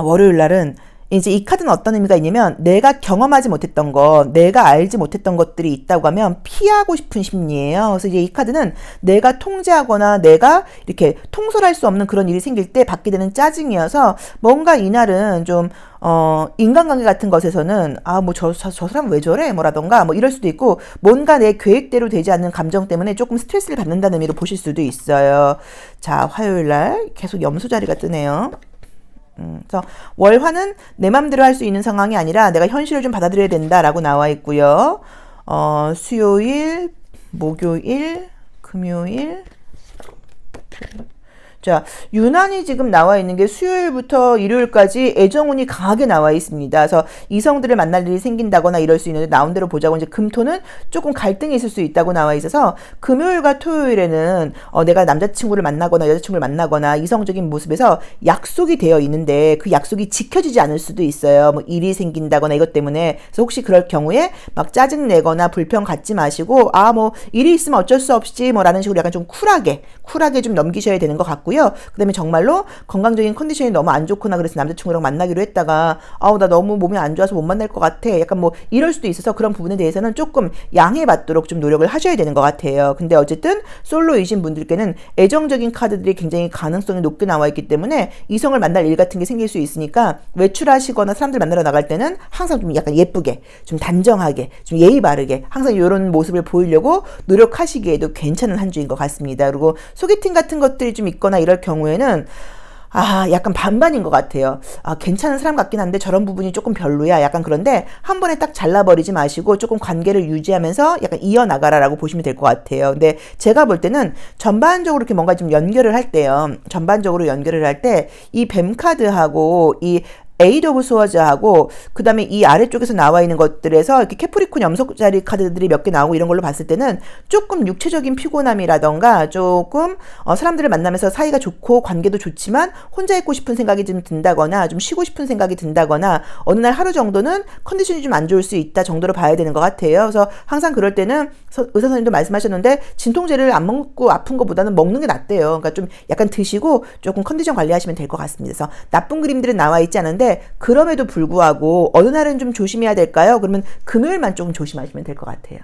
A: 월요일 날은 이제 이 카드는 어떤 의미가 있냐면, 내가 경험하지 못했던 거, 내가 알지 못했던 것들이 있다고 하면 피하고 싶은 심리예요. 그래서 이제 이 카드는 내가 통제하거나 내가 이렇게 통솔할 수 없는 그런 일이 생길 때 받게 되는 짜증이어서, 뭔가 이날은 좀 인간관계 같은 것에서는 뭐 저 사람 왜 저래? 뭐라던가 뭐 이럴 수도 있고, 뭔가 내 계획대로 되지 않는 감정 때문에 조금 스트레스를 받는다는 의미로 보실 수도 있어요. 자, 화요일 날 계속 염소 자리가 뜨네요. 그래서 월화는 내 맘대로 할 수 있는 상황이 아니라 내가 현실을 좀 받아들여야 된다라고 나와 있고요. 수요일, 목요일, 금요일. 자, 유난히 지금 나와 있는 게 수요일부터 일요일까지 애정운이 강하게 나와 있습니다. 그래서 이성들을 만날 일이 생긴다거나 이럴 수 있는데, 나온 대로 보자고 이제 금토는 조금 갈등이 있을 수 있다고 나와 있어서, 금요일과 토요일에는 내가 남자친구를 만나거나 여자친구를 만나거나 이성적인 모습에서 약속이 되어 있는데 그 약속이 지켜지지 않을 수도 있어요. 뭐 일이 생긴다거나 이것 때문에. 그래서 혹시 그럴 경우에 막 짜증내거나 불평 갖지 마시고, 뭐 일이 있으면 어쩔 수 없지 뭐라는 식으로 약간 좀 쿨하게 좀 넘기셔야 되는 것 같고, 그 다음에 정말로 건강적인 컨디션이 너무 안 좋거나 그래서 남자친구랑 만나기로 했다가 나 너무 몸이 안 좋아서 못 만날 것 같아, 약간 뭐 이럴 수도 있어서 그런 부분에 대해서는 조금 양해받도록 좀 노력을 하셔야 되는 것 같아요. 근데 어쨌든 솔로이신 분들께는 애정적인 카드들이 굉장히 가능성이 높게 나와 있기 때문에 이성을 만날 일 같은 게 생길 수 있으니까, 외출하시거나 사람들 만나러 나갈 때는 항상 좀 약간 예쁘게, 좀 단정하게, 좀 예의 바르게 항상 이런 모습을 보이려고 노력하시기에도 괜찮은 한 주인 것 같습니다. 그리고 소개팅 같은 것들이 좀 있거나 이럴 경우에는 약간 반반인 것 같아요. 괜찮은 사람 같긴 한데 저런 부분이 조금 별로야, 약간. 그런데 한 번에 딱 잘라버리지 마시고 조금 관계를 유지하면서 약간 이어나가라라고 보시면 될 것 같아요. 근데 제가 볼 때는 전반적으로 이렇게 뭔가 좀 연결을 할 때요, 전반적으로 연결을 할 때 이 뱀 카드하고 이 에이드 오브 스워즈하고 그 다음에 이 아래쪽에서 나와 있는 것들에서 이렇게 캐프리콘 염소자리 카드들이 몇 개 나오고 이런 걸로 봤을 때는 조금 육체적인 피곤함이라던가, 조금 사람들을 만나면서 사이가 좋고 관계도 좋지만 혼자 있고 싶은 생각이 좀 든다거나, 좀 쉬고 싶은 생각이 든다거나, 어느 날 하루 정도는 컨디션이 좀 안 좋을 수 있다 정도로 봐야 되는 것 같아요. 그래서 항상 그럴 때는 의사 선생님도 말씀하셨는데, 진통제를 안 먹고 아픈 것보다는 먹는 게 낫대요. 그러니까 좀 약간 드시고 조금 컨디션 관리하시면 될 것 같습니다. 그래서 나쁜 그림들은 나와 있지 않은데, 그럼에도 불구하고 어느 날은 좀 조심해야 될까요? 그러면 금요일만 조금 조심하시면 될 것 같아요.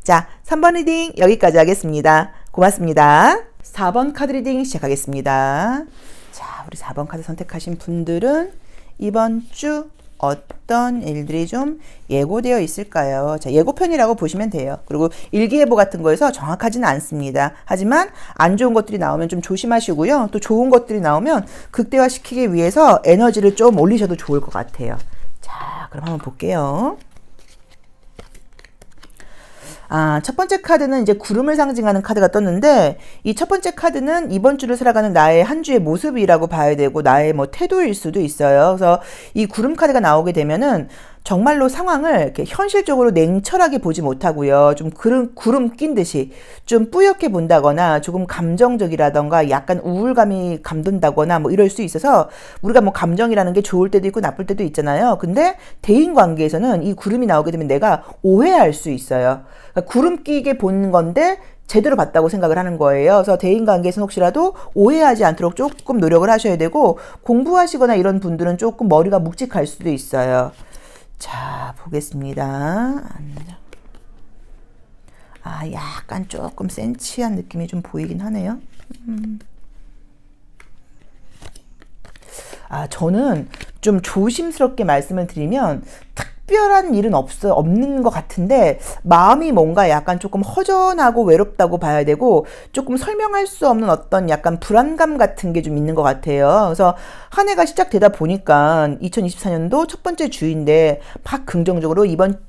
A: 자, 3번 리딩 여기까지 하겠습니다. 고맙습니다. 4번 카드 리딩 시작하겠습니다. 자, 우리 4번 카드 선택하신 분들은 이번 주 어떤 일들이 좀 예고되어 있을까요? 자, 예고편이라고 보시면 돼요. 그리고 일기예보 같은 거에서 정확하지는 않습니다. 하지만 안 좋은 것들이 나오면 좀 조심하시고요. 또 좋은 것들이 나오면 극대화시키기 위해서 에너지를 좀 올리셔도 좋을 것 같아요. 자, 그럼 한번 볼게요. 첫 번째 카드는 이제 구름을 상징하는 카드가 떴는데, 이 첫 번째 카드는 이번 주를 살아가는 나의 한 주의 모습이라고 봐야 되고, 나의 뭐 태도일 수도 있어요. 그래서 이 구름 카드가 나오게 되면은 정말로 상황을 이렇게 현실적으로 냉철하게 보지 못하고요. 좀 구름 낀 듯이 좀 뿌옇게 본다거나, 조금 감정적이라던가 약간 우울감이 감돈다거나 뭐 이럴 수 있어서, 우리가 뭐 감정이라는 게 좋을 때도 있고 나쁠 때도 있잖아요. 근데 대인 관계에서는 이 구름이 나오게 되면 내가 오해할 수 있어요. 그러니까 구름 끼게 보는 건데 제대로 봤다고 생각을 하는 거예요. 그래서 대인관계에서는 혹시라도 오해하지 않도록 조금 노력을 하셔야 되고, 공부하시거나 이런 분들은 조금 머리가 묵직할 수도 있어요. 자, 보겠습니다. 약간 조금 센치한 느낌이 좀 보이긴 하네요. 저는 좀 조심스럽게 말씀을 드리면, 특별한 일은 없는 것 같은데, 마음이 뭔가 약간 조금 허전하고 외롭다고 봐야 되고, 조금 설명할 수 없는 어떤 약간 불안감 같은 게 좀 있는 것 같아요. 그래서 한 해가 시작되다 보니까 2024년도 첫 번째 주인데, 막 긍정적으로 이번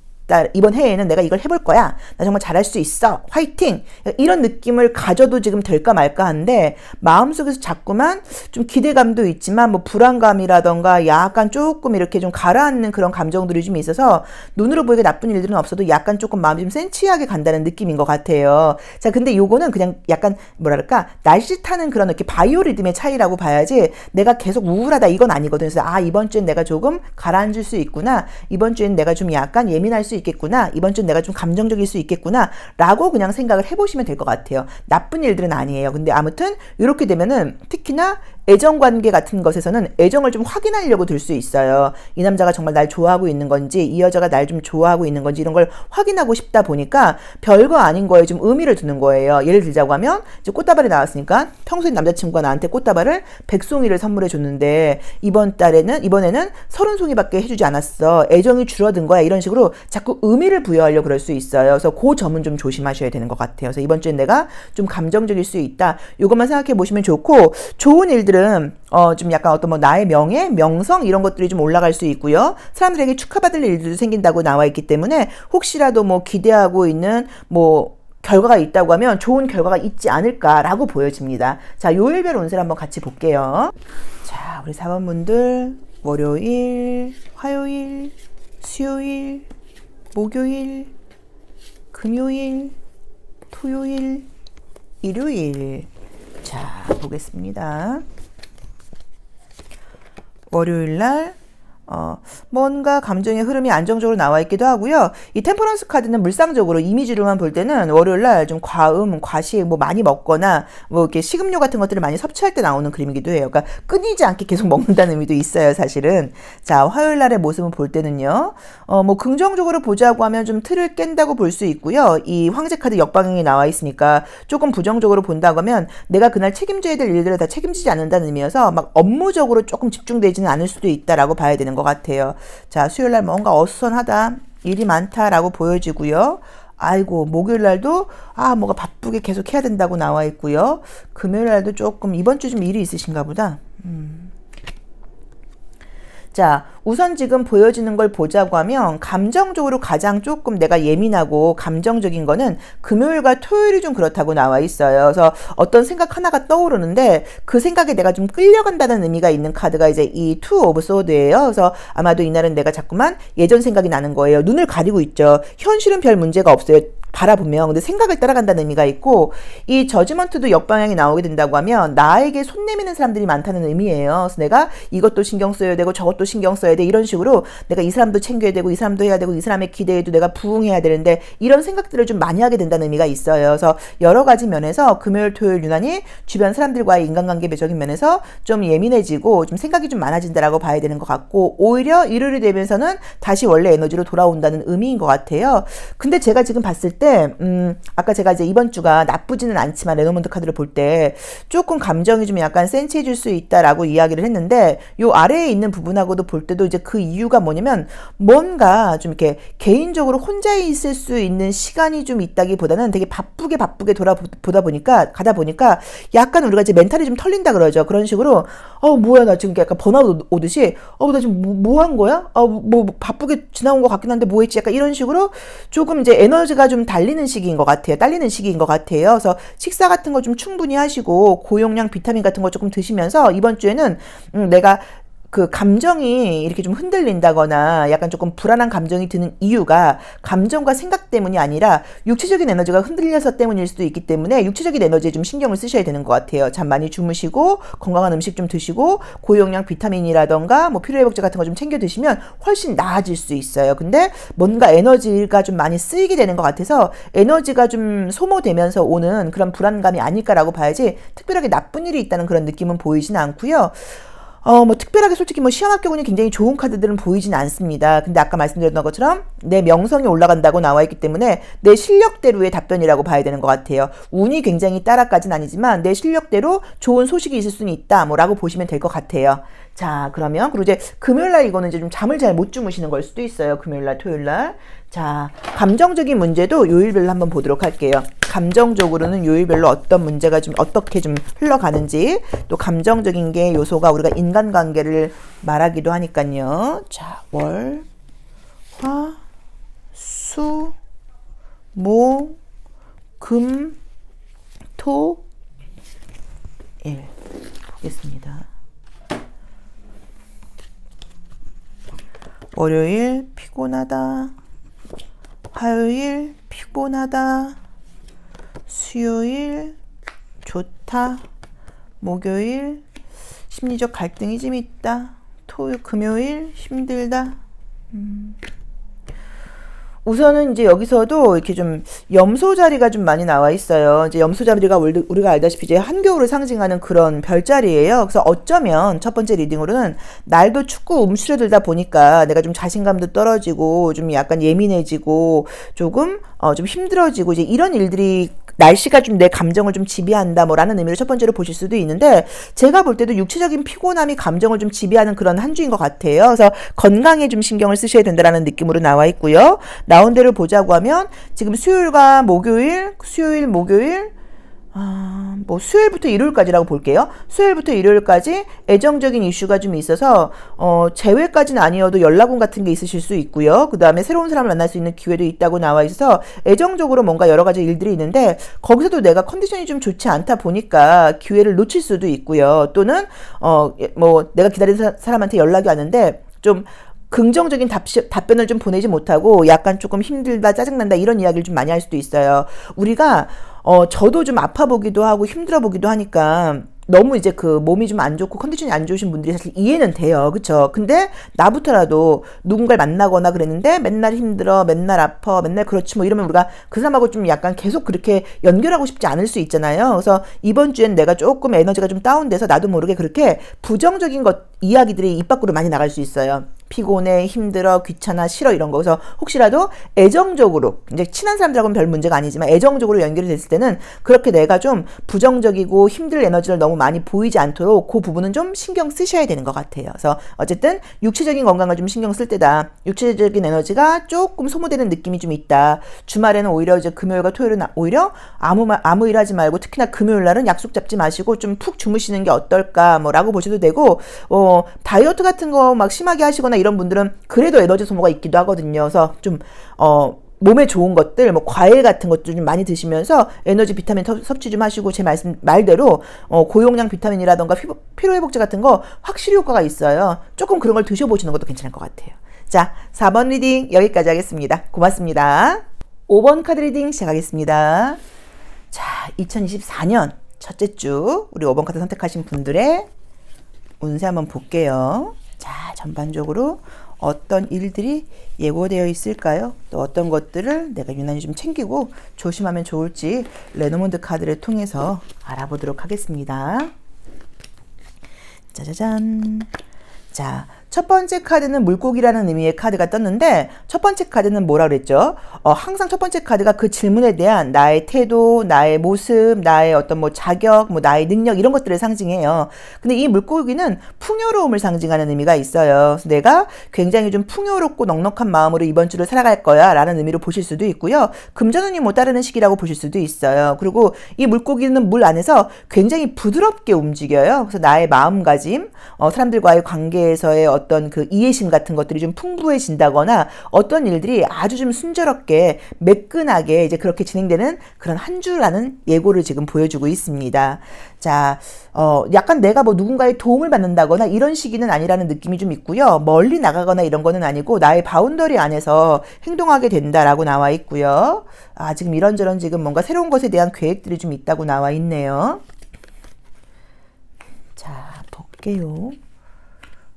A: 해에는 내가 이걸 해볼 거야. 나 정말 잘할 수 있어. 화이팅! 이런 느낌을 가져도 지금 될까 말까 한데, 마음속에서 자꾸만 좀 기대감도 있지만, 뭐 불안감이라던가 약간 조금 이렇게 좀 가라앉는 그런 감정들이 좀 있어서, 눈으로 보이게 나쁜 일들은 없어도 약간 조금 마음이 좀 센치하게 간다는 느낌인 것 같아요. 자, 근데 요거는 그냥 약간 뭐랄까, 날씨 타는 그런 이렇게 바이오 리듬의 차이라고 봐야지, 내가 계속 우울하다 이건 아니거든요. 그래서 이번 주엔 내가 조금 가라앉을 수 있구나. 이번 주엔 내가 좀 약간 예민할 수 있겠구나. 이번 주는 내가 좀 감정적일 수 있겠구나. 라고 그냥 생각을 해보시면 될 것 같아요. 나쁜 일들은 아니에요. 근데 아무튼 이렇게 되면은 특히나 애정관계 같은 것에서는 애정을 좀 확인하려고 들 수 있어요. 이 남자가 정말 날 좋아하고 있는 건지, 이 여자가 날 좀 좋아하고 있는 건지, 이런 걸 확인하고 싶다 보니까 별거 아닌 거에 좀 의미를 두는 거예요. 예를 들자고 하면, 이제 꽃다발이 나왔으니까 평소에 남자친구가 나한테 꽃다발을 100송이를 선물해 줬는데, 이번에는 30송이밖에 해주지 않았어. 애정이 줄어든 거야. 이런 식으로 자꾸 의미를 부여하려고 그럴 수 있어요. 그래서 그 점은 좀 조심하셔야 되는 것 같아요. 그래서 이번 주엔 내가 좀 감정적일 수 있다. 이것만 생각해 보시면 좋고, 좋은 일들은 좀 약간 어떤 뭐 나의 명예, 명성 이런 것들이 좀 올라갈 수 있고요. 사람들에게 축하받을 일들도 생긴다고 나와 있기 때문에, 혹시라도 뭐 기대하고 있는 뭐 결과가 있다고 하면 좋은 결과가 있지 않을까라고 보여집니다. 자, 요일별 운세를 한번 같이 볼게요. 자, 우리 4번 분들 월요일, 화요일, 수요일, 목요일, 금요일, 토요일, 일요일. 자, 보겠습니다. 월요일날 뭔가 감정의 흐름이 안정적으로 나와 있기도 하고요. 이 템퍼런스 카드는 물상적으로 이미지로만 볼 때는 월요일날 좀 과음, 과식, 뭐 많이 먹거나 뭐 이렇게 식음료 같은 것들을 많이 섭취할 때 나오는 그림이기도 해요. 그러니까 끊이지 않게 계속 먹는다는 의미도 있어요, 사실은. 자, 화요일날의 모습을 볼 때는요. 뭐 긍정적으로 보자고 하면 좀 틀을 깬다고 볼 수 있고요. 이 황제 카드 역방향이 나와 있으니까 조금 부정적으로 본다고 하면 내가 그날 책임져야 될 일들을 다 책임지지 않는다는 의미여서 막 업무적으로 조금 집중되지는 않을 수도 있다라고 봐야 되는 것 같아요. 자, 수요일날 뭔가 어수선하다, 일이 많다라고 보여지고요. 아이고, 목요일날도 뭔가 바쁘게 계속 해야 된다고 나와 있고요. 금요일날도 조금 이번 주 좀 일이 있으신가 보다. 자, 우선 지금 보여지는 걸 보자고 하면 감정적으로 가장 조금 내가 예민하고 감정적인 거는 금요일과 토요일이 좀 그렇다고 나와 있어요. 그래서 어떤 생각 하나가 떠오르는데 그 생각에 내가 좀 끌려간다는 의미가 있는 카드가 이제 이 투 오브 소드예요. 그래서 아마도 이날은 내가 자꾸만 예전 생각이 나는 거예요. 눈을 가리고 있죠. 현실은 별 문제가 없어요. 바라보면. 근데 생각을 따라간다는 의미가 있고, 이 저지먼트도 역방향이 나오게 된다고 하면 나에게 손 내미는 사람들이 많다는 의미예요. 그래서 내가 이것도 신경 써야 되고 저것도 신경 써야 돼, 이런 식으로 내가 이 사람도 챙겨야 되고 이 사람도 해야 되고 이 사람의 기대에도 내가 부응해야 되는데, 이런 생각들을 좀 많이 하게 된다는 의미가 있어요. 그래서 여러 가지 면에서 금요일 토요일 유난히 주변 사람들과의 인간관계 배적인 면에서 좀 예민해지고 좀 생각이 좀 많아진다라고 봐야 되는 것 같고, 오히려 일요일이 되면서는 다시 원래 에너지로 돌아온다는 의미인 것 같아요. 근데 제가 지금 봤을 때 아까 제가 이제 이번 주가 나쁘지는 않지만 레노먼드 카드를 볼 때 조금 감정이 좀 약간 센치해질 수 있다라고 이야기를 했는데, 요 아래에 있는 부분하고도 볼 때도 이제 그 이유가 뭐냐면, 뭔가 좀 이렇게 개인적으로 혼자 있을 수 있는 시간이 좀 있다기보다는 되게 바쁘게 가다 보니까 약간 우리가 이제 멘탈이 좀 털린다 그러죠. 그런 식으로 뭐야, 나 지금 약간 번아웃 오듯이 나 지금 뭐 한 거야? 뭐 바쁘게 지나온 것 같긴 한데 뭐 했지? 약간 이런 식으로 조금 이제 에너지가 좀 딸리는 시기인 것 같아요. 그래서 식사 같은 거 좀 충분히 하시고 고용량 비타민 같은 거 조금 드시면서 이번 주에는 내가 그 감정이 이렇게 좀 흔들린다거나 약간 조금 불안한 감정이 드는 이유가 감정과 생각 때문이 아니라 육체적인 에너지가 흔들려서 때문일 수도 있기 때문에 육체적인 에너지에 좀 신경을 쓰셔야 되는 것 같아요. 잠 많이 주무시고 건강한 음식 좀 드시고 고용량 비타민이라던가 뭐 피로회복제 같은 거 좀 챙겨 드시면 훨씬 나아질 수 있어요. 근데 뭔가 에너지가 좀 많이 쓰이게 되는 것 같아서 에너지가 좀 소모되면서 오는 그런 불안감이 아닐까라고 봐야지 특별하게 나쁜 일이 있다는 그런 느낌은 보이진 않고요. 뭐 특별하게 솔직히 뭐 시험 합격운이 굉장히 좋은 카드들은 보이진 않습니다. 근데 아까 말씀드렸던 것처럼 내 명성이 올라간다고 나와 있기 때문에 내 실력대로의 답변이라고 봐야 되는 것 같아요. 운이 굉장히 따라까지는 아니지만 내 실력대로 좋은 소식이 있을 수는 있다 뭐라고 보시면 될 것 같아요. 자, 그러면 그리고 이제 금요일날 이거는 이제 좀 잠을 잘 못 주무시는 걸 수도 있어요. 금요일날, 토요일날. 자, 감정적인 문제도 요일별로 한번 보도록 할게요. 감정적으로는 요일별로 어떤 문제가 좀 어떻게 좀 흘러가는지, 또 감정적인 게 요소가 우리가 인간관계를 말하기도 하니까요. 자, 월, 화, 수, 목, 금, 토, 일. 보겠습니다. 월요일 피곤하다. 화요일 피곤하다. 수요일 좋다. 목요일 심리적 갈등이 좀 있다. 금요일 힘들다. 우선은 이제 여기서도 이렇게 좀 염소 자리가 좀 많이 나와 있어요. 이제 염소 자리가 우리가 알다시피 이제 한겨울을 상징하는 그런 별자리예요. 그래서 어쩌면 첫 번째 리딩으로는 날도 춥고 움츠러들다 보니까 내가 좀 자신감도 떨어지고 좀 약간 예민해지고 조금 좀 힘들어지고 이제 이런 일들이 날씨가 좀 내 감정을 좀 지배한다 뭐라는 의미로 첫 번째로 보실 수도 있는데 제가 볼 때도 육체적인 피곤함이 감정을 좀 지배하는 그런 한 주인 것 같아요. 그래서 건강에 좀 신경을 쓰셔야 된다라는 느낌으로 나와 있고요. 나온 대로 보자고 하면 지금 수요일과 목요일, 뭐 수요일부터 일요일까지라고 볼게요. 수요일부터 일요일까지 애정적인 이슈가 좀 있어서 재회까지는 아니어도 연락운 같은 게 있으실 수 있고요. 그 다음에 새로운 사람을 만날 수 있는 기회도 있다고 나와 있어서 애정적으로 뭔가 여러 가지 일들이 있는데 거기서도 내가 컨디션이 좀 좋지 않다 보니까 기회를 놓칠 수도 있고요. 또는 뭐 내가 기다리는 사람한테 연락이 왔는데 좀 긍정적인 답변을 좀 보내지 못하고 약간 조금 힘들다, 짜증난다 이런 이야기를 좀 많이 할 수도 있어요. 우리가 저도 좀 아파 보기도 하고 힘들어 보기도 하니까 너무 이제 그 몸이 좀 안 좋고 컨디션이 안 좋으신 분들이 사실 이해는 돼요. 그쵸? 근데 나부터라도 누군가를 만나거나 그랬는데 맨날 힘들어, 맨날 아파, 맨날 그렇지 뭐 이러면 우리가 그 사람하고 좀 약간 계속 그렇게 연결하고 싶지 않을 수 있잖아요. 그래서 이번 주엔 내가 조금 에너지가 좀 다운돼서 나도 모르게 그렇게 부정적인 이야기들이 입 밖으로 많이 나갈 수 있어요. 피곤해, 힘들어, 귀찮아, 싫어 이런 거. 그래서 혹시라도 애정적으로 이제 친한 사람들하고는 별 문제가 아니지만 애정적으로 연결이 됐을 때는 그렇게 내가 좀 부정적이고 힘들 에너지를 너무 많이 보이지 않도록 그 부분은 좀 신경 쓰셔야 되는 것 같아요. 그래서 어쨌든 육체적인 건강을 좀 신경 쓸 때다. 육체적인 에너지가 조금 소모되는 느낌이 좀 있다. 주말에는 오히려 이제 금요일과 토요일은 오히려 아무 일 하지 말고 특히나 금요일 날은 약속 잡지 마시고 좀 푹 주무시는 게 어떨까 뭐라고 보셔도 되고 다이어트 같은 거 막 심하게 하시거나 이런 분들은 그래도 에너지 소모가 있기도 하거든요. 그래서 좀 몸에 좋은 것들, 뭐 과일 같은 것도 좀 많이 드시면서 에너지 비타민 섭취 좀 하시고 제 말대로 고용량 비타민이라던가 피로회복제 같은 거 확실히 효과가 있어요. 조금 그런 걸 드셔보시는 것도 괜찮을 것 같아요. 자, 4번 리딩 여기까지 하겠습니다. 고맙습니다. 5번 카드 리딩 시작하겠습니다. 자, 2024년 첫째 주 우리 5번 카드 선택하신 분들의 운세 한번 볼게요. 자, 전반적으로 어떤 일들이 예고되어 있을까요? 또 어떤 것들을 내가 유난히 좀 챙기고 조심하면 좋을지 레노몬드 카드를 통해서 알아보도록 하겠습니다. 짜자잔. 자, 첫 번째 카드는 물고기라는 의미의 카드가 떴는데 첫 번째 카드는 뭐라 그랬죠? 항상 첫 번째 카드가 그 질문에 대한 나의 태도, 나의 모습, 나의 어떤 뭐 자격, 뭐 나의 능력 이런 것들을 상징해요. 근데 이 물고기는 풍요로움을 상징하는 의미가 있어요. 그래서 내가 굉장히 좀 풍요롭고 넉넉한 마음으로 이번 주를 살아갈 거야 라는 의미로 보실 수도 있고요. 금전운이 뭐 따르는 시기라고 보실 수도 있어요. 그리고 이 물고기는 물 안에서 굉장히 부드럽게 움직여요. 그래서 나의 마음가짐, 사람들과의 관계에서의 어떤 그 이해심 같은 것들이 좀 풍부해진다거나 어떤 일들이 아주 좀 순조롭게 매끈하게 이제 그렇게 진행되는 그런 한 주라는 예고를 지금 보여주고 있습니다. 자, 약간 내가 뭐 누군가의 도움을 받는다거나 이런 시기는 아니라는 느낌이 좀 있고요. 멀리 나가거나 이런 거는 아니고 나의 바운더리 안에서 행동하게 된다라고 나와 있고요. 아, 지금 이런저런 지금 뭔가 새로운 것에 대한 계획들이 좀 있다고 나와 있네요. 자, 볼게요.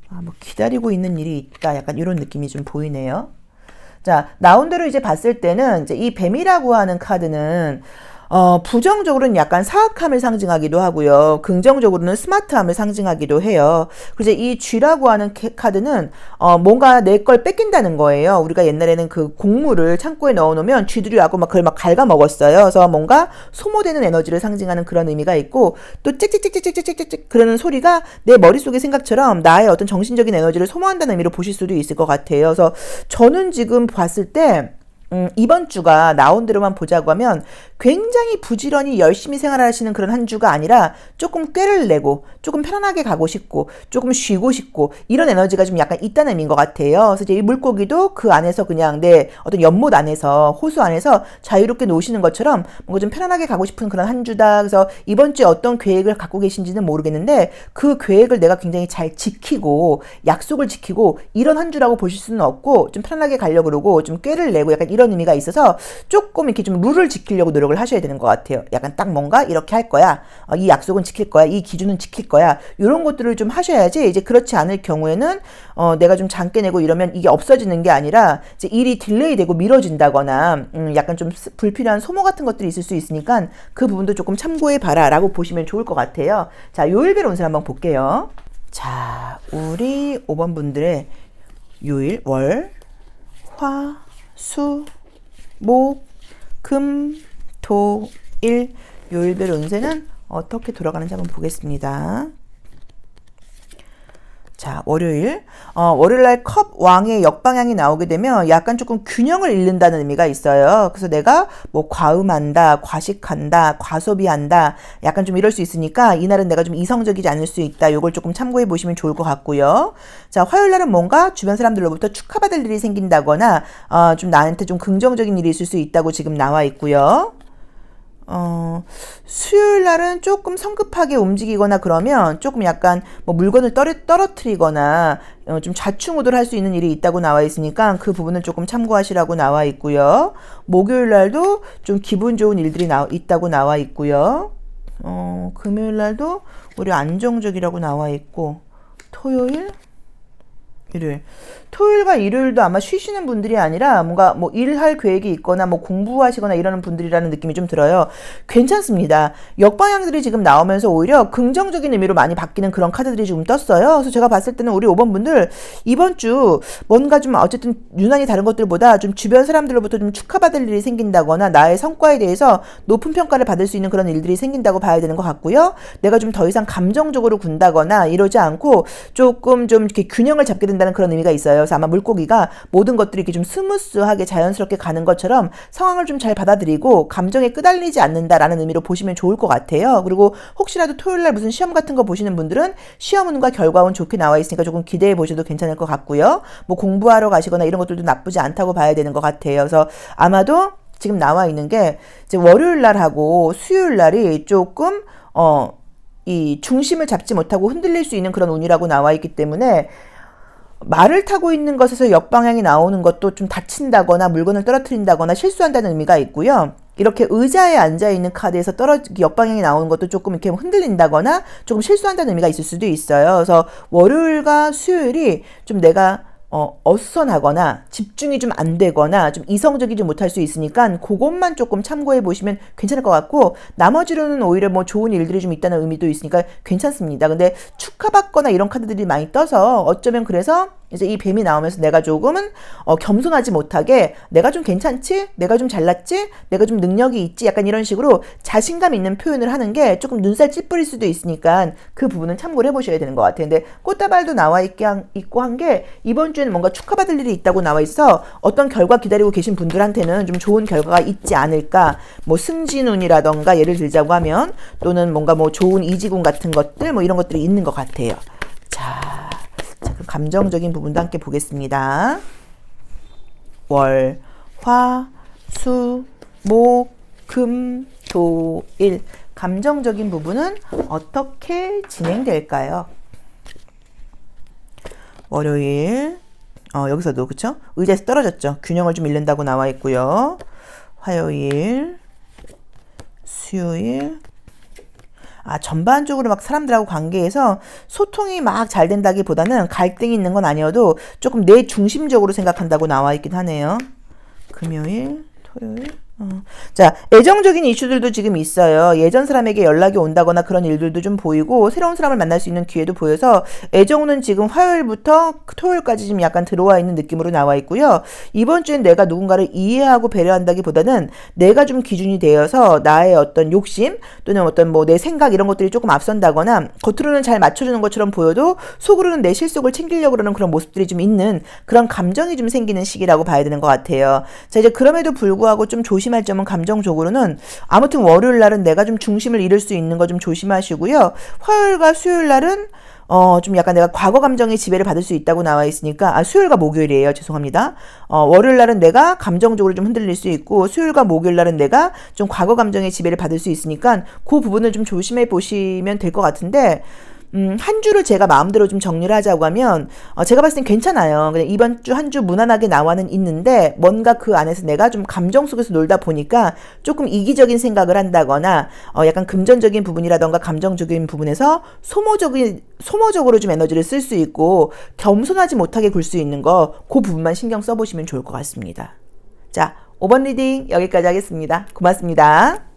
A: 아, 뭐 기다리고 있는 일이 있다. 약간 이런 느낌이 좀 보이네요. 자, 나온 대로 이제 봤을 때는 이제 이 뱀이라고 하는 카드는 부정적으로는 약간 사악함을 상징하기도 하고요. 긍정적으로는 스마트함을 상징하기도 해요. 그래서 이 쥐라고 하는 카드는 뭔가 내 걸 뺏긴다는 거예요. 우리가 옛날에는 그 곡물을 창고에 넣어놓으면 쥐들이 와고 막 그걸 막 갉아먹었어요. 그래서 뭔가 소모되는 에너지를 상징하는 그런 의미가 있고 또 찍찍찍찍찍찍찍찍 그러는 소리가 내 머릿속의 생각처럼 나의 어떤 정신적인 에너지를 소모한다는 의미로 보실 수도 있을 것 같아요. 그래서 저는 지금 봤을 때 이번 주가 나온 대로만 보자고 하면 굉장히 부지런히 열심히 생활하시는 그런 한 주가 아니라 조금 꾀를 내고 조금 편안하게 가고 싶고 조금 쉬고 싶고 이런 에너지가 좀 약간 있다는 의미인 것 같아요. 그래서 이제 이 물고기도 그 안에서 그냥 내 어떤 연못 안에서 호수 안에서 자유롭게 노시는 것처럼 뭔가 좀 편안하게 가고 싶은 그런 한 주다. 그래서 이번 주에 어떤 계획을 갖고 계신지는 모르겠는데 그 계획을 내가 굉장히 잘 지키고 약속을 지키고 이런 한 주라고 보실 수는 없고 좀 편안하게 가려고 그러고 좀 꾀를 내고 약간 이런 의미가 있어서 조금 이렇게 좀 룰을 지키려고 노력을 하셔야 되는 것 같아요. 약간 딱 뭔가 이렇게 할 거야. 이 약속은 지킬 거야. 이 기준은 지킬 거야. 이런 것들을 좀 하셔야지 이제 그렇지 않을 경우에는 내가 좀 장깨 내고 이러면 이게 없어지는 게 아니라 이제 일이 딜레이 되고 미뤄진다거나 약간 좀 불필요한 소모 같은 것들이 있을 수 있으니까 그 부분도 조금 참고해 봐라 라고 보시면 좋을 것 같아요. 자, 요일별 운세 한번 볼게요. 자, 우리 5번 분들의 요일, 월, 화, 수, 목, 금, 토, 일 요일별 운세는 어떻게 돌아가는지 한번 보겠습니다. 자, 월요일. 월요일날 컵 왕의 역방향이 나오게 되면 약간 조금 균형을 잃는다는 의미가 있어요. 그래서 내가 뭐 과음한다, 과식한다, 과소비한다, 약간 좀 이럴 수 있으니까 이날은 내가 좀 이성적이지 않을 수 있다. 요걸 조금 참고해 보시면 좋을 것 같고요. 자, 화요일날은 뭔가 주변 사람들로부터 축하받을 일이 생긴다거나, 좀 나한테 좀 긍정적인 일이 있을 수 있다고 지금 나와 있고요. 수요일 날은 조금 성급하게 움직이거나 그러면 조금 약간 뭐 물건을 떨어뜨리거나 좀 좌충우돌 할 수 있는 일이 있다고 나와 있으니까 그 부분을 조금 참고하시라고 나와 있고요. 목요일 날도 좀 기분 좋은 일들이 있다고 나와 있고요. 금요일 날도 우리 안정적이라고 나와 있고 토요일? 일요일. 토요일과 일요일도 아마 쉬시는 분들이 아니라 뭔가 뭐 일할 계획이 있거나 뭐 공부하시거나 이러는 분들이라는 느낌이 좀 들어요. 괜찮습니다. 역방향들이 지금 나오면서 오히려 긍정적인 의미로 많이 바뀌는 그런 카드들이 지금 떴어요. 그래서 제가 봤을 때는 우리 5번 분들 이번 주 뭔가 좀 어쨌든 유난히 다른 것들보다 좀 주변 사람들로부터 좀 축하받을 일이 생긴다거나 나의 성과에 대해서 높은 평가를 받을 수 있는 그런 일들이 생긴다고 봐야 되는 것 같고요. 내가 좀 더 이상 감정적으로 군다거나 이러지 않고 조금 좀 이렇게 균형을 잡게 된다는 그런 의미가 있어요. 그래서 아마 물고기가 모든 것들이 이렇게 좀 스무스하게 자연스럽게 가는 것처럼 상황을 좀 잘 받아들이고 감정에 끄달리지 않는다라는 의미로 보시면 좋을 것 같아요. 그리고 혹시라도 토요일날 무슨 시험 같은 거 보시는 분들은 시험운과 결과운 좋게 나와 있으니까 조금 기대해 보셔도 괜찮을 것 같고요. 뭐 공부하러 가시거나 이런 것들도 나쁘지 않다고 봐야 되는 것 같아요. 그래서 아마도 지금 나와 있는 게 이제 월요일날하고 수요일날이 조금 이 중심을 잡지 못하고 흔들릴 수 있는 그런 운이라고 나와 있기 때문에 말을 타고 있는 것에서 역방향이 나오는 것도 좀 다친다거나 물건을 떨어뜨린다거나 실수한다는 의미가 있고요. 이렇게 의자에 앉아있는 카드에서 역방향이 나오는 것도 조금 이렇게 흔들린다거나 조금 실수한다는 의미가 있을 수도 있어요. 그래서 월요일과 수요일이 좀 내가 어수선하거나 집중이 좀 안 되거나 좀 이성적이지 못할 수 있으니까 그것만 조금 참고해 보시면 괜찮을 것 같고 나머지로는 오히려 뭐 좋은 일들이 좀 있다는 의미도 있으니까 괜찮습니다. 근데 축하받거나 이런 카드들이 많이 떠서 어쩌면 그래서 이제 이 뱀이 나오면서 내가 조금은 겸손하지 못하게 내가 좀 괜찮지? 내가 좀 잘났지? 내가 좀 능력이 있지? 약간 이런 식으로 자신감 있는 표현을 하는 게 조금 눈살 찌푸릴 수도 있으니까 그 부분은 참고를 해보셔야 되는 것 같아요. 근데 꽃다발도 나와 있고 한 게 이번 주에는 뭔가 축하받을 일이 있다고 나와 있어 어떤 결과 기다리고 계신 분들한테는 좀 좋은 결과가 있지 않을까. 뭐 승진운이라던가 예를 들자고 하면 또는 뭔가 뭐 좋은 이직운 같은 것들 뭐 이런 것들이 있는 것 같아요. 자, 그럼 감정적인 부분도 함께 보겠습니다. 월, 화, 수, 목, 금, 토, 일. 감정적인 부분은 어떻게 진행될까요? 월요일, 여기서도 그쵸? 의자에서 떨어졌죠. 균형을 좀 잃는다고 나와 있고요. 화요일, 수요일. 전반적으로 막 사람들하고 관계에서 소통이 막 잘 된다기보다는 갈등이 있는 건 아니어도 조금 내 중심적으로 생각한다고 나와 있긴 하네요. 금요일, 토요일. 자, 애정적인 이슈들도 지금 있어요. 예전 사람에게 연락이 온다거나 그런 일들도 좀 보이고 새로운 사람을 만날 수 있는 기회도 보여서 애정은 지금 화요일부터 토요일까지 좀 약간 들어와 있는 느낌으로 나와 있고요. 이번 주엔 내가 누군가를 이해하고 배려한다기보다는 내가 좀 기준이 되어서 나의 어떤 욕심 또는 어떤 뭐 내 생각 이런 것들이 조금 앞선다거나 겉으로는 잘 맞춰주는 것처럼 보여도 속으로는 내 실속을 챙기려고 그러는 그런 모습들이 좀 있는 그런 감정이 좀 생기는 시기라고 봐야 되는 것 같아요. 자, 이제 그럼에도 불구하고 좀 조심할 점은 감정적으로는 아무튼 월요일 날은 내가 좀 중심을 잃을 수 있는 거 좀 조심하시고요. 화요일과 수요일 날은 좀 약간 내가 과거 감정의 지배를 받을 수 있다고 나와 있으니까, 수요일과 목요일이에요. 죄송합니다. 월요일 날은 내가 감정적으로 좀 흔들릴 수 있고, 수요일과 목요일 날은 내가 좀 과거 감정의 지배를 받을 수 있으니까, 그 부분을 좀 조심해 보시면 될 것 같은데, 한 주를 제가 마음대로 좀 정리를 하자고 하면, 제가 봤을 땐 괜찮아요. 그냥 이번 주 한 주 무난하게 나와는 있는데, 뭔가 그 안에서 내가 좀 감정 속에서 놀다 보니까 조금 이기적인 생각을 한다거나, 약간 금전적인 부분이라던가 감정적인 부분에서 소모적으로 좀 에너지를 쓸 수 있고, 겸손하지 못하게 굴 수 있는 거, 그 부분만 신경 써보시면 좋을 것 같습니다. 자, 5번 리딩 여기까지 하겠습니다. 고맙습니다.